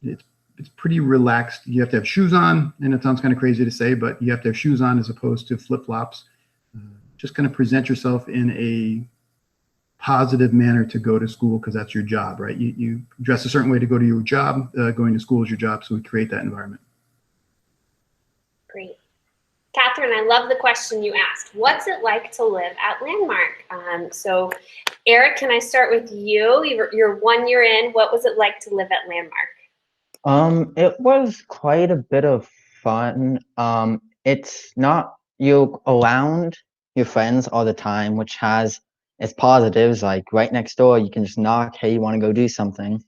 It's pretty relaxed. You have to have shoes on, and it sounds kind of crazy to say, but you have to have shoes on as opposed to flip-flops. Just kind of present yourself in a positive manner to go to school, because that's your job, right? You dress a certain way to go to your job. Going to school is your job, so we create that environment. Great. Catherine, I love the question you asked. What's it like to live at Landmark? So Eric, can I start with you? You're 1 year in. What was it like to live at Landmark? It was quite a bit of fun. It's not, you're around your friends all the time, which has its positives. Like right next door, you can just knock, hey, you want to go do something.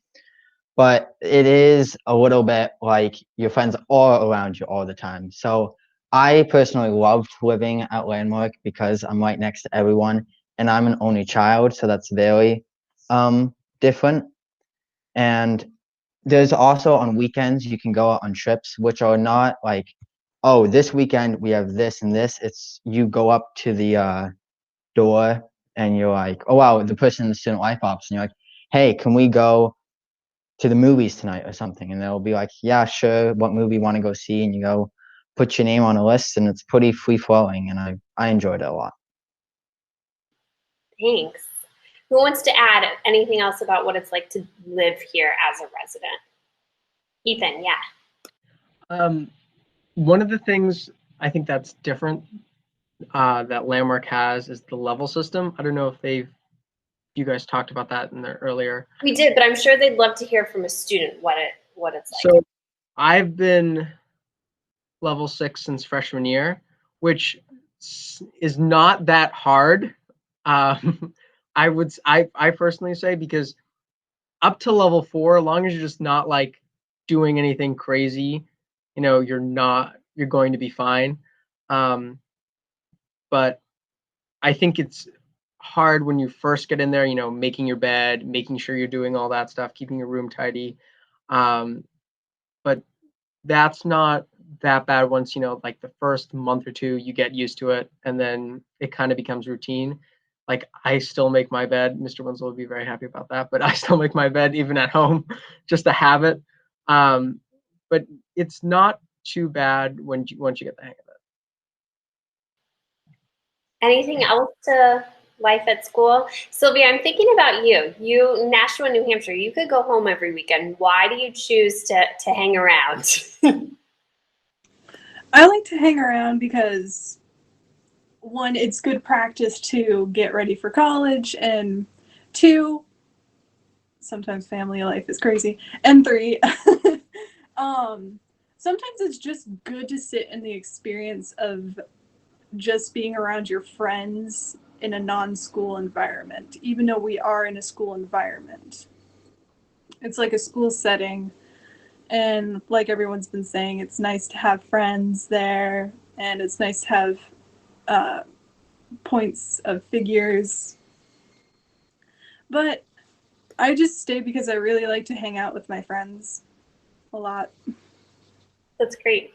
But it is a little bit like your friends are around you all the time. So I personally loved living at Landmark because I'm right next to everyone, and I'm an only child, so that's very different. And there's also on weekends you can go out on trips, which are not like, oh, this weekend we have this and this. It's you go up to the door and you're like, oh wow, the person in the student life ops, and you're like, hey, can we go to the movies tonight or something? And they'll be like, yeah, sure. What movie you want to go see? And you go put your name on a list, and it's pretty free flowing, and I enjoyed it a lot. Thanks. Who wants to add anything else about what it's like to live here as a resident? Ethan, yeah. One of the things I think that's different that Landmark has is the level system. I don't know if you guys talked about that in there earlier. We did, but I'm sure they'd love to hear from a student what it's like. So I've been level 6 since freshman year, which is not that hard. I personally say, because up to level 4, as long as you're just not like doing anything crazy, you're going to be fine. But I think it's hard when you first get in there, making your bed, making sure you're doing all that stuff, keeping your room tidy. But that's not that bad once, like the first month or two, you get used to it, and then it kind of becomes routine. Like I still make my bed. Mr. Winslow would be very happy about that, but I still make my bed even at home, just to have it. But it's not too bad once you get the hang of it. Anything else to life at school? Sylvia, I'm thinking about you. You, Nashua, New Hampshire, you could go home every weekend. Why do you choose to hang around? I like to hang around because, one, it's good practice to get ready for college, and 2, sometimes family life is crazy, and 3, sometimes it's just good to sit in the experience of just being around your friends in a non-school environment, even though we are in a school environment. It's like a school setting, and like everyone's been saying, it's nice to have friends there, and it's nice to have points of figures. But I just stay because I really like to hang out with my friends a lot. That's great.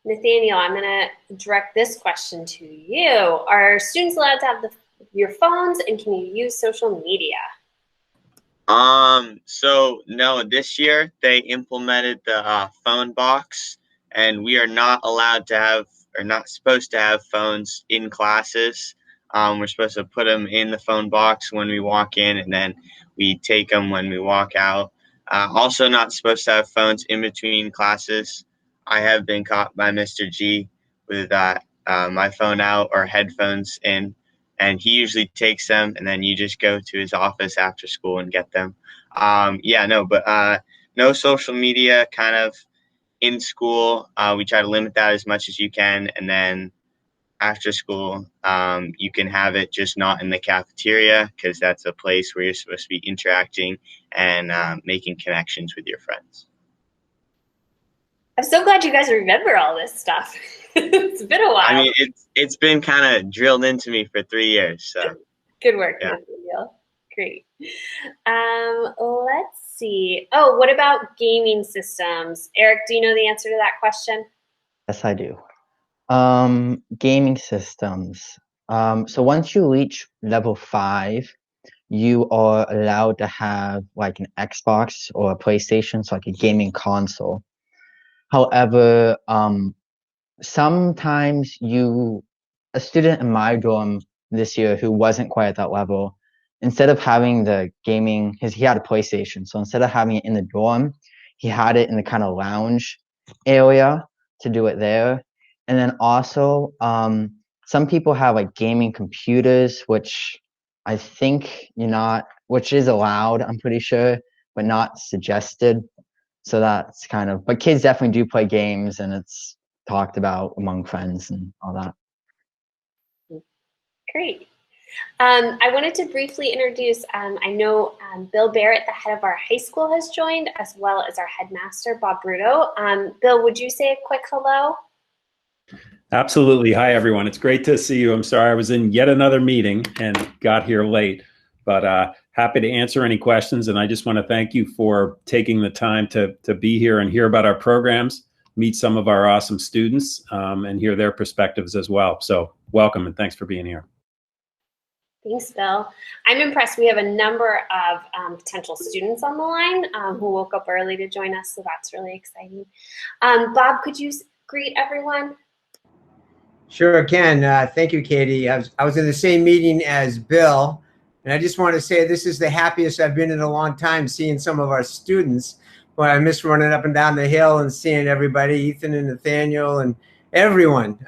Nathaniel, I'm going to direct this question to you. Are students allowed to have your phones, and can you use social media? So no, this year they implemented the phone box, and we are not allowed to have or not supposed to have phones in classes. We're supposed to put them in the phone box when we walk in, and then we take them when we walk out. Also not supposed to have phones in between classes. I have been caught by Mr. G with my phone out or headphones in, and he usually takes them, and then you just go to his office after school and get them. No social media kind of in school. We try to limit that as much as you can, and then after school, you can have it, just not in the cafeteria, because that's a place where you're supposed to be interacting and making connections with your friends. I'm so glad you guys remember all this stuff. It's been a while. I mean, it's been kind of drilled into me for 3 years. So good work, yeah. Nathaniel. Great. Let's see. Oh, what about gaming systems? Eric, do you know the answer to that question? Yes, I do. Gaming systems. So once you reach level 5, you are allowed to have like an Xbox or a PlayStation, so like a gaming console. However, sometimes a student in my dorm this year who wasn't quite at that level, instead of having the gaming, he had a PlayStation. So instead of having it in the dorm, he had it in the kind of lounge area to do it there. And then also, some people have like gaming computers, which I think which is allowed, I'm pretty sure, but not suggested. So that's but kids definitely do play games, and it's talked about among friends and all that. Great. I wanted to briefly introduce, I know Bill Barrett, the head of our high school, has joined, as well as our headmaster, Bob Bruto. Bill, would you say a quick hello? Absolutely. Hi, everyone. It's great to see you. I'm sorry I was in yet another meeting and got here late, but happy to answer any questions. And I just want to thank you for taking the time to be here and hear about our programs, meet some of our awesome students, and hear their perspectives as well. So welcome, and thanks for being here. Thanks, Bill. I'm impressed. We have a number of potential students on the line who woke up early to join us, so that's really exciting. Bob, could you greet everyone? Sure can. Thank you, Katie. I was in the same meeting as Bill, and I just want to say this is the happiest I've been in a long time, seeing some of our students. But I miss running up and down the hill and seeing everybody, Ethan and Nathaniel and everyone.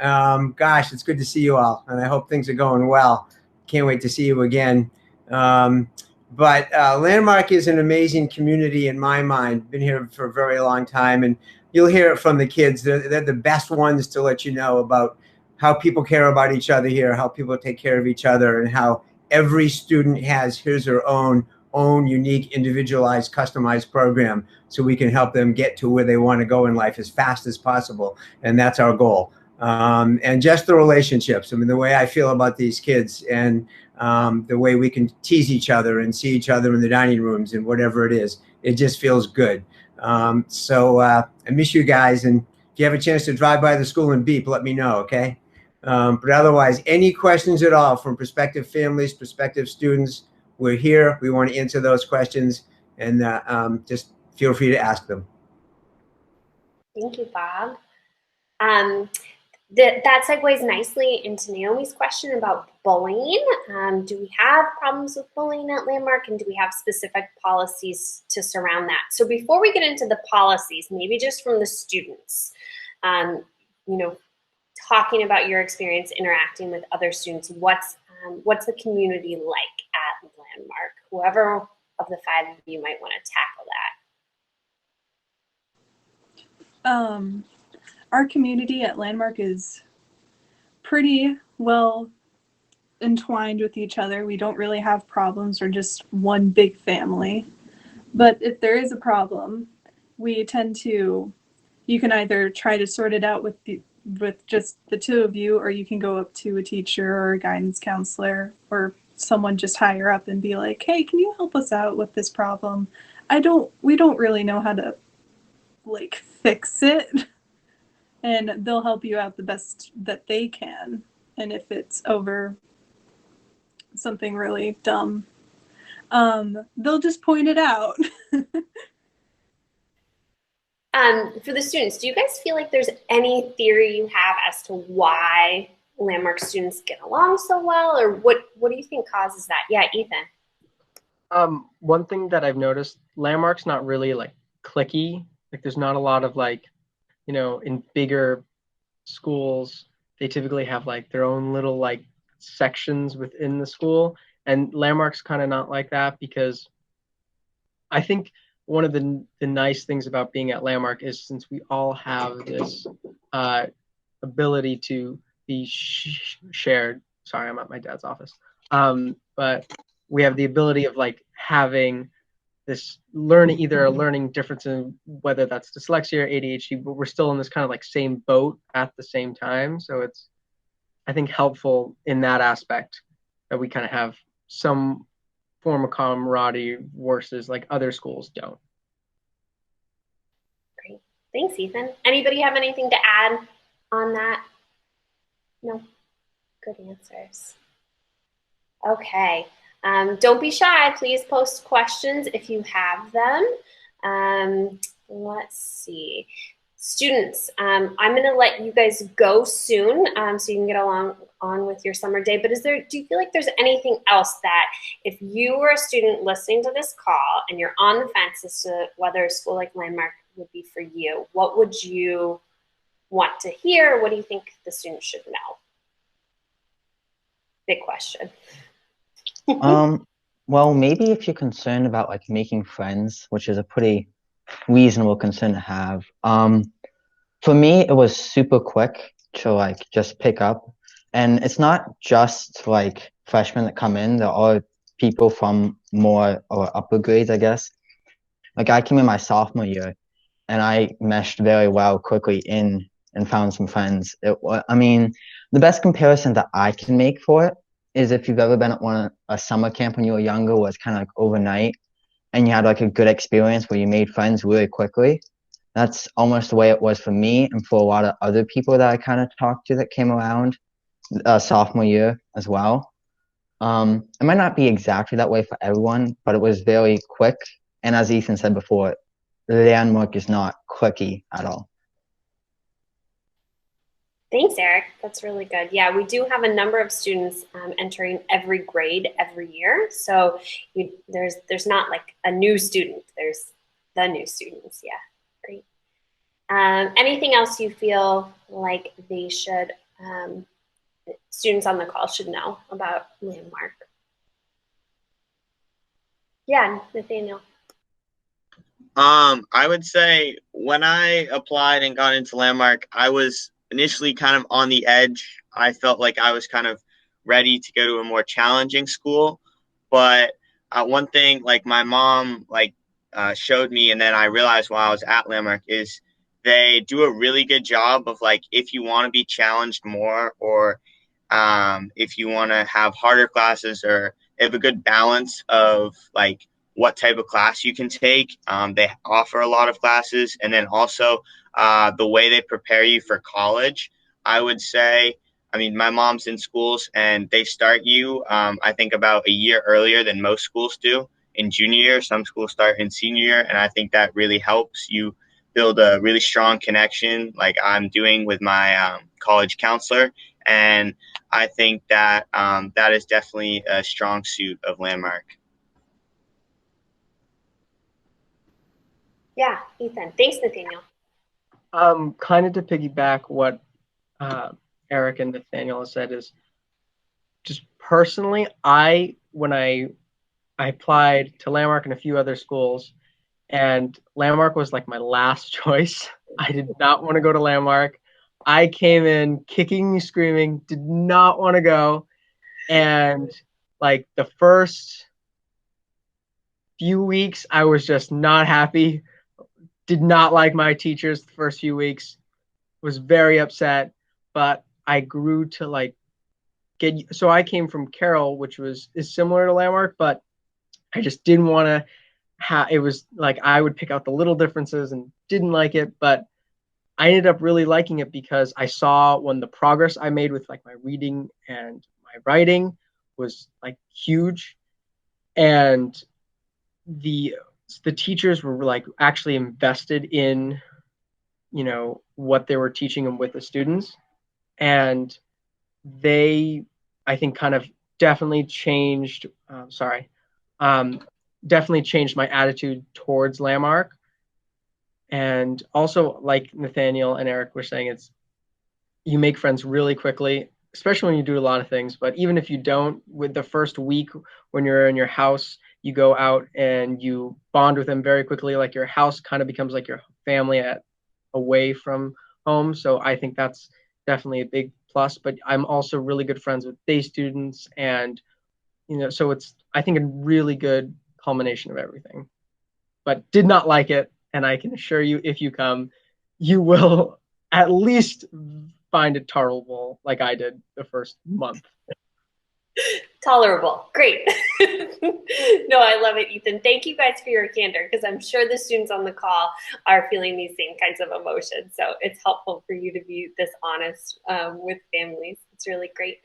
Gosh, it's good to see you all, and I hope things are going well. Can't wait to see you again. But Landmark is an amazing community in my mind. Been here for a very long time, and you'll hear it from the kids. They're the best ones to let you know about how people care about each other here, how people take care of each other, and how every student has his or her own unique, individualized, customized program, so we can help them get to where they want to go in life as fast as possible. And that's our goal. And just the relationships. I mean, the way I feel about these kids, and the way we can tease each other and see each other in the dining rooms and whatever it is, it just feels good. So I miss you guys. And if you have a chance to drive by the school and beep, let me know, okay? But otherwise, any questions at all from prospective families, prospective students, we're here. We want to answer those questions, and just feel free to ask them. Thank you, Bob. That segues nicely into Naomi's question about bullying. Do we have problems with bullying at Landmark, and do we have specific policies to surround that? So before we get into the policies, maybe just from the students, talking about your experience interacting with other students, what's the community like at Landmark? Whoever of the 5 of you might want to tackle that. Our community at Landmark is pretty well entwined with each other. We don't really have problems. We're just one big family. But if there is a problem, we tend to, you can either try to sort it out with just the two of you, or you can go up to a teacher or a guidance counselor or someone just higher up and be like, hey, can you help us out with this problem? We don't really know how to fix it. And they'll help you out the best that they can. And if it's over something really dumb, they'll just point it out. For the students, do you guys feel like there's any theory you have as to why Landmark students get along so well, or what do you think causes that? Yeah, Ethan. One thing that I've noticed, Landmark's not really like cliquey. Like there's not a lot of like, you know, in bigger schools, they typically have like their own little like sections within the school, and Landmark's kind of not like that, because I think one of the nice things about being at Landmark is, since we all have this ability to be shared. Sorry, I'm at my dad's office. But we have the ability of like having this either a learning difference in whether that's dyslexia or ADHD, but we're still in this kind of like same boat at the same time. So it's, I think, helpful in that aspect that we kind of have some form of camaraderie versus like other schools don't. Great. Thanks, Ethan. Anybody have anything to add on that? No? Good answers. Okay. Don't be shy. Please post questions if you have them. Let's see. Students, I'm going to let you guys go soon so you can get on with your summer day. But do you feel like there's anything else that, if you were a student listening to this call and you're on the fence as to whether a school like Landmark would be for you, what would you want to hear? What do you think the students should know? Big question. Well, maybe if you're concerned about like making friends, which is a pretty reasonable concern to have. For me, it was super quick to like just pick up, and it's not just like freshmen that come in. There are people from more or upper grades, I guess. Like I came in my sophomore year, and I meshed very well quickly in and found some friends. I mean, the best comparison that I can make for it is if you've ever been at a summer camp when you were younger, where it's kind of like overnight, and you had like a good experience where you made friends really quickly. That's almost the way it was for me and for a lot of other people that I kind of talked to that came around sophomore year as well. It might not be exactly that way for everyone, but it was very quick. And as Ethan said before, Landmark is not cliquey at all. Thanks, Eric. That's really good. Yeah, we do have a number of students entering every grade every year. So there's not like a new student. There's the new students. Yeah, great. Anything else you feel like they should, students on the call should know about Landmark? Yeah, Nathaniel. I would say when I applied and got into Landmark, I was initially kind of on the edge. I felt like I was kind of ready to go to a more challenging school. But one thing like my mom showed me, and then I realized while I was at Landmark, is they do a really good job of like, if you want to be challenged more, or if you want to have harder classes, or they have a good balance of like what type of class you can take. They offer a lot of classes, and then also the way they prepare you for college. I would say, I mean, my mom's in schools, and they start you, I think, about a year earlier than most schools do in junior year. Some schools start in senior year, and I think that really helps you build a really strong connection, like I'm doing with my college counselor. And I think that that is definitely a strong suit of Landmark. Yeah, Ethan. Thanks, Nathaniel. Kind of to piggyback what Eric and Nathaniel said, is just personally, when I applied to Landmark and a few other schools, and Landmark was like my last choice. I did not want to go to Landmark. I came in kicking and screaming, did not want to go. And like the first few weeks, I was just not happy. Did not like my teachers the first few weeks. Was very upset. But I grew to like so I came from Carroll, which is similar to Landmark, but I just didn't want to it was like I would pick out the little differences and didn't like it, but I ended up really liking it because I saw when the progress I made with like my reading and my writing was like huge, and the teachers were like actually invested in you know, what they were teaching them with the students. And they, I think, kind of definitely changed, definitely changed my attitude towards Landmark. And also, like Nathaniel and Eric were saying, it's, you make friends really quickly, especially when you do a lot of things. But even if you don't, with the first week when you're in your house, you go out and you bond with them very quickly. Like your house kind of becomes like your family away from home. So I think that's definitely a big plus. But I'm also really good friends with day students, and you know, so it's, I think, a really good culmination of everything. But did not like it, and I can assure you, if you come, you will at least find it tolerable, like I did the first month. Tolerable. Great. No, I love it, Ethan. Thank you guys for your candor, because I'm sure the students on the call are feeling these same kinds of emotions. So it's helpful for you to be this honest with families. It's really great.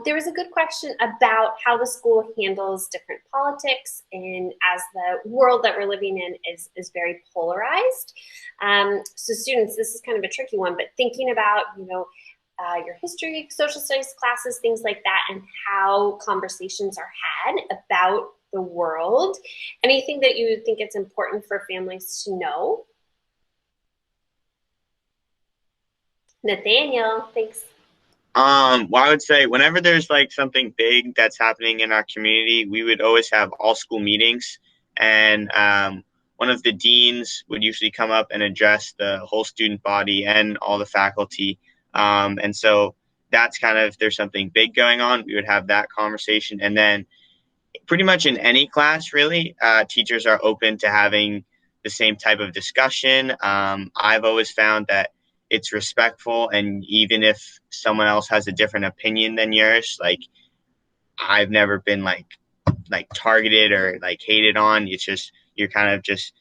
There was a good question about how the school handles different politics, and as the world that we're living in is very polarized. So students, this is kind of a tricky one, but thinking about, you know, your history, social studies classes, things like that, and how conversations are had about the world. Anything that you think it's important for families to know? Nathaniel, thanks. Well, I would say whenever there's like something big that's happening in our community, we would always have all school meetings, and one of the deans would usually come up and address the whole student body and all the faculty. And so that's kind of, there's something big going on, we would have that conversation. And then pretty much in any class, really, teachers are open to having the same type of discussion. I've always found that it's respectful, and even if someone else has a different opinion than yours, like I've never been like targeted or like hated on. It's just, you're kind of just,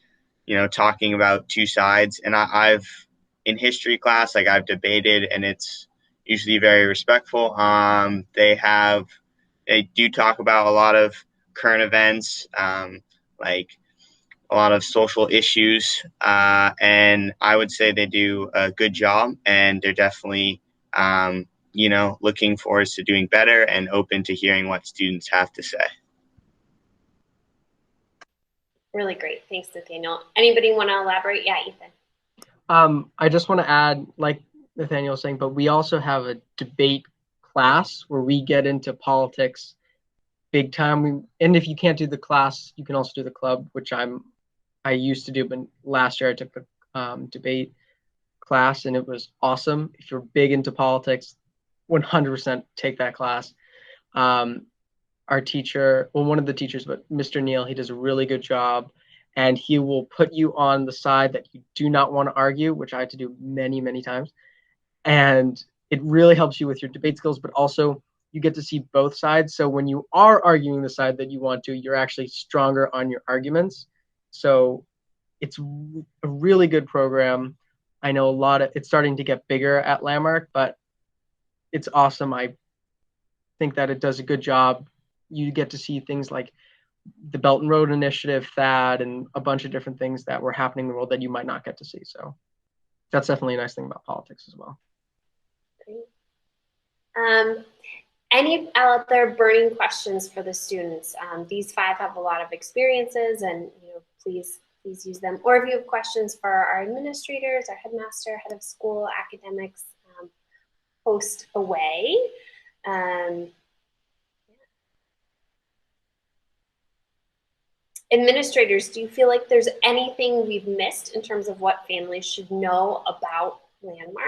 you know, talking about two sides. And I've in history class, like I've debated, and it's usually very respectful. They do talk about a lot of current events, like a lot of social issues, and I would say they do a good job, and they're definitely, you know, looking forward to doing better and open to hearing what students have to say. Really great. Thanks, Nathaniel. Anybody want to elaborate? Yeah, Ethan. I just want to add, like Nathaniel was saying, but we also have a debate class where we get into politics big time. And if you can't do the class, you can also do the club, which I used to do, but last year I took the debate class, and it was awesome. If you're big into politics, 100% take that class. Our teacher, well, one of the teachers, but Mr. Neal, he does a really good job, and he will put you on the side that you do not want to argue, which I had to do many, many times. And it really helps you with your debate skills, but also you get to see both sides. So when you are arguing the side that you want to, you're actually stronger on your arguments. So it's a really good program. I know it's starting to get bigger at Landmark, but it's awesome. I think that it does a good job. You get to see things like the Belt and Road Initiative, THAAD, and a bunch of different things that were happening in the world that you might not get to see. So that's definitely a nice thing about politics as well. Great. Any other burning questions for the students? These 5 have a lot of experiences, and please use them. Or if you have questions for our administrators, our headmaster, head of school, academics, post away. Administrators, do you feel like there's anything we've missed in terms of what families should know about Landmark?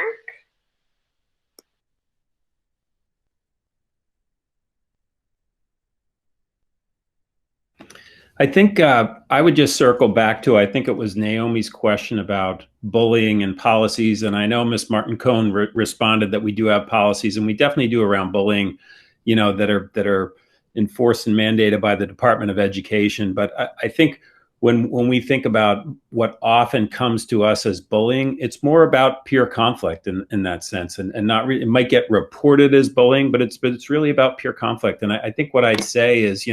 I think I would just circle back to, I think it was Naomi's question about bullying and policies. And I know Ms. Martin Cohn responded that we do have policies, and we definitely do around bullying, that are enforced and mandated by the Department of Education. But I think when we think about what often comes to us as bullying, it's more about pure conflict in that sense, and not really, it might get reported as bullying, but it's really about pure conflict. And I think what I'd say is,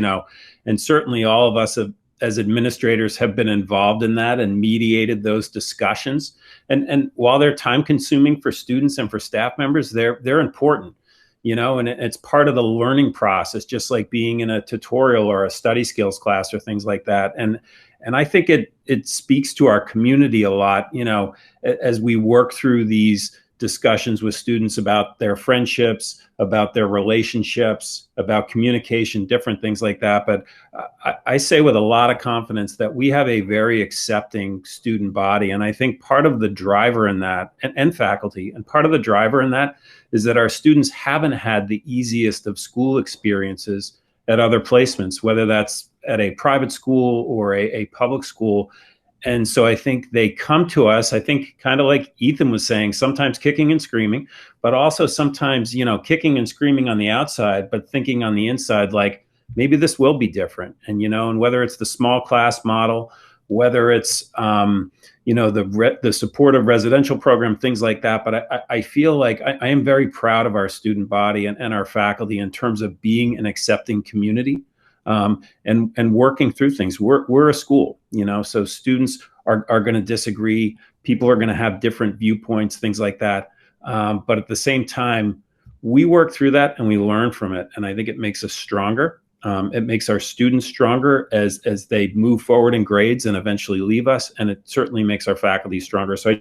and certainly all of us as administrators have been involved in that and mediated those discussions. And while they're time consuming for students and for staff members, they're important, you know, and it's part of the learning process, just like being in a tutorial or a study skills class or things like that. And I think it speaks to our community a lot, you know, as we work through these discussions with students about their friendships, about their relationships, about communication, different things like that. But I say with a lot of confidence that we have a very accepting student body. And I think part of the driver in that, and faculty, and part of the driver in that is that our students haven't had the easiest of school experiences at other placements, whether that's at a private school or a public school. And so I think they come to us, I think kind of like Ethan was saying, sometimes kicking and screaming, but also sometimes, you know, kicking and screaming on the outside, but thinking on the inside, like maybe this will be different. And, you know, and whether it's the small class model, whether it's, you know, the supportive residential program, things like that. But I feel like I am very proud of our student body and our faculty in terms of being an accepting community. And working through things. We're a school, you know, so students are going to disagree. People are going to have different viewpoints, things like that. But at the same time, we work through that and we learn from it. And I think it makes us stronger. It makes our students stronger as they move forward in grades and eventually leave us. And it certainly makes our faculty stronger. So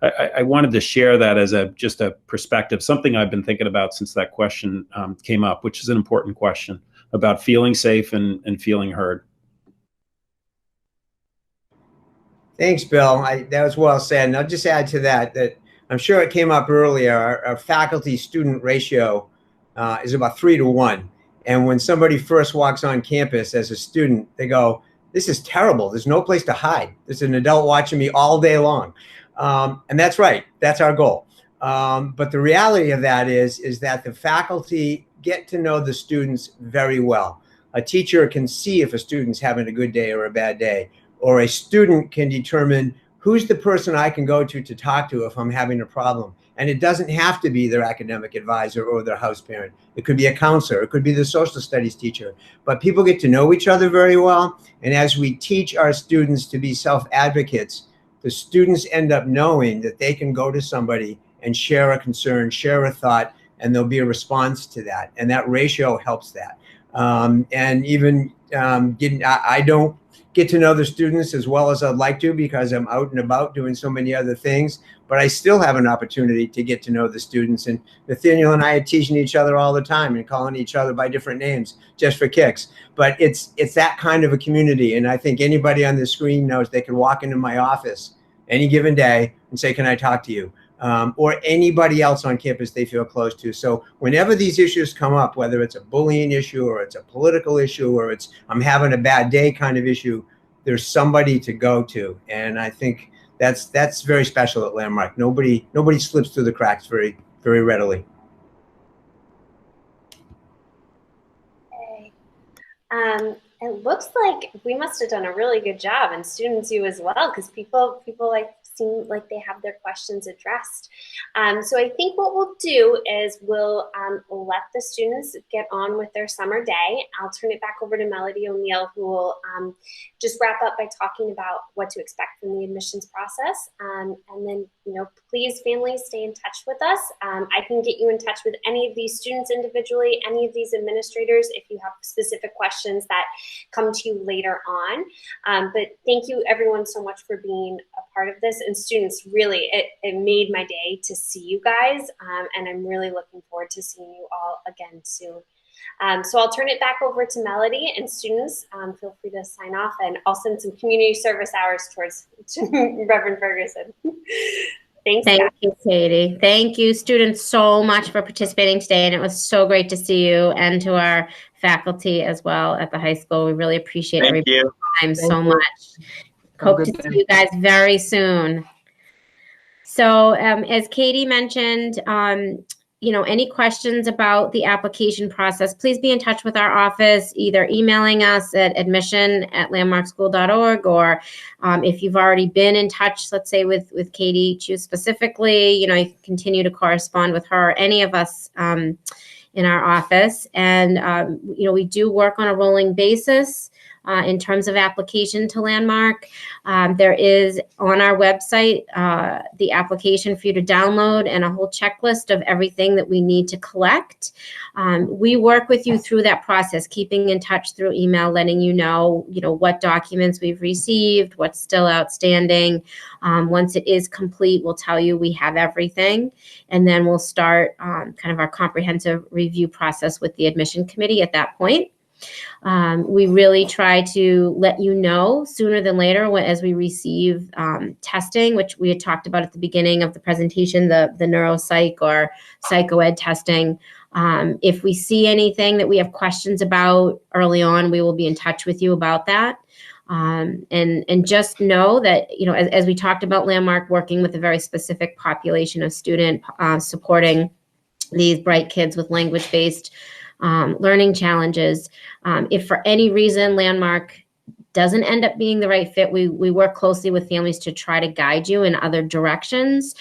I wanted to share that as just a perspective, something I've been thinking about since that question came up, which is an important question about feeling safe and feeling heard. Thanks, Bill. That was well said. And I'll just add to that I'm sure it came up earlier, our faculty-student ratio is about 3 to 1. And when somebody first walks on campus as a student, they go, this is terrible. There's no place to hide. There's an adult watching me all day long. And that's right. That's our goal. But the reality of that is that the faculty get to know the students very well. A teacher can see if a student's having a good day or a bad day, or a student can determine who's the person I can go to talk to if I'm having a problem. And it doesn't have to be their academic advisor or their house parent. It could be a counselor. It could be the social studies teacher. But people get to know each other very well. And as we teach our students to be self-advocates, the students end up knowing that they can go to somebody and share a concern, share a thought, and there'll be a response to that. And that ratio helps that. And even I don't get to know the students as well as I'd like to because I'm out and about doing so many other things, but I still have an opportunity to get to know the students. And Nathaniel and I are teasing each other all the time and calling each other by different names just for kicks. But it's that kind of a community. And I think anybody on the screen knows they can walk into my office any given day and say, can I talk to you? Or anybody else on campus they feel close to. So whenever these issues come up, whether it's a bullying issue or it's a political issue or it's I'm having a bad day kind of issue, there's somebody to go to. And I think that's very special at Landmark. Nobody slips through the cracks very, very readily. Okay. It looks like we must have done a really good job, and students do as well, because people like seem like they have their questions addressed. So I think what we'll do is we'll let the students get on with their summer day. I'll turn it back over to Melody O'Neill, who will just wrap up by talking about what to expect from the admissions process. And then, you know, please, families, stay in touch with us. I can get you in touch with any of these students individually, any of these administrators, if you have specific questions that come to you later on. But thank you everyone so much for being a part of this. And students, really, it made my day to see you guys. And I'm really looking forward to seeing you all again soon. So I'll turn it back over to Melody, and students, feel free to sign off, and I'll send some community service hours towards Reverend Ferguson. Thanks. Thank you, Katie. Thank you, students, so much for participating today. And it was so great to see you, and to our faculty as well at the high school. We really appreciate everybody's time so much. Hope to see you guys very soon. So as Katie mentioned, you know, any questions about the application process, please be in touch with our office, either emailing us at admission@landmarkschool.org, or if you've already been in touch, let's say with Katie Chu specifically, you know, you can continue to correspond with her or any of us in our office. And, you know, we do work on a rolling basis. in terms of application to Landmark. There is on our website the application for you to download and a whole checklist of everything that we need to collect. We work with you through that process, keeping in touch through email, letting you know what documents we've received, what's still outstanding. Once it is complete, we'll tell you we have everything, and then we'll start kind of our comprehensive review process with the admission committee at that point. We really try to let you know sooner than later as we receive testing, which we had talked about at the beginning of the presentation, the neuropsych or psychoed testing. If we see anything that we have questions about early on, we will be in touch with you about that. And just know that, as we talked about Landmark working with a very specific population of student supporting these bright kids with language-based learning challenges. If for any reason Landmark doesn't end up being the right fit, we work closely with families to try to guide you in other directions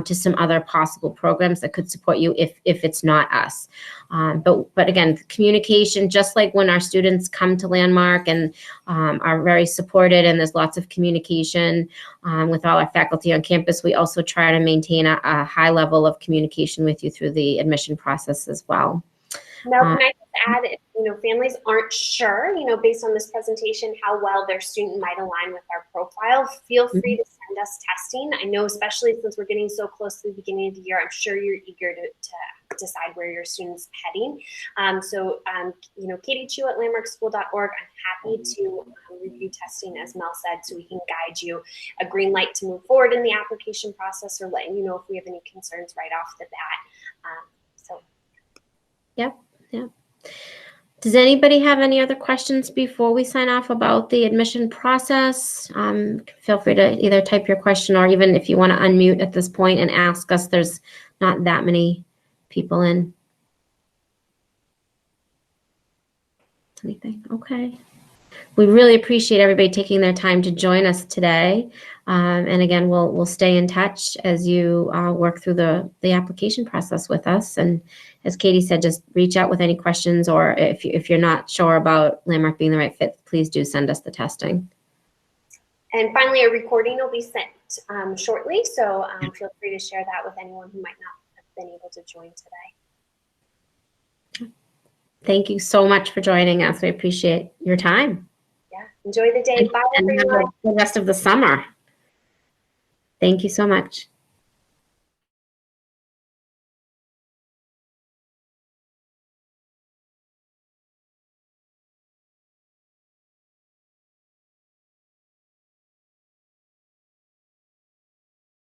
to some other possible programs that could support you if it's not us. But again, communication, just like when our students come to Landmark and are very supported and there's lots of communication with all our faculty on campus, we also try to maintain a high level of communication with you through the admission process as well. Now, can I just add, if families aren't sure, based on this presentation, how well their student might align with our profile, feel free to send us testing. I know, especially since we're getting so close to the beginning of the year, I'm sure you're eager to decide where your student's heading. Katie Chu at landmarkschool.org. I'm happy to review testing, as Mel said, so we can guide you a green light to move forward in the application process, or letting you know if we have any concerns right off the bat. Yep. Does anybody have any other questions before we sign off about the admission process? Feel free to either type your question, or even if you want to unmute at this point and ask us. There's not that many people in. Anything? Okay. We really appreciate everybody taking their time to join us today. And again, we'll stay in touch as you work through the application process with us. And as Katie said, just reach out with any questions, or if you're not sure about Landmark being the right fit, please do send us the testing. And finally, a recording will be sent shortly, so feel free to share that with anyone who might not have been able to join today. Thank you so much for joining us. We appreciate your time. Yeah, enjoy the day. Bye, everyone. And have the rest of the summer. Thank you so much.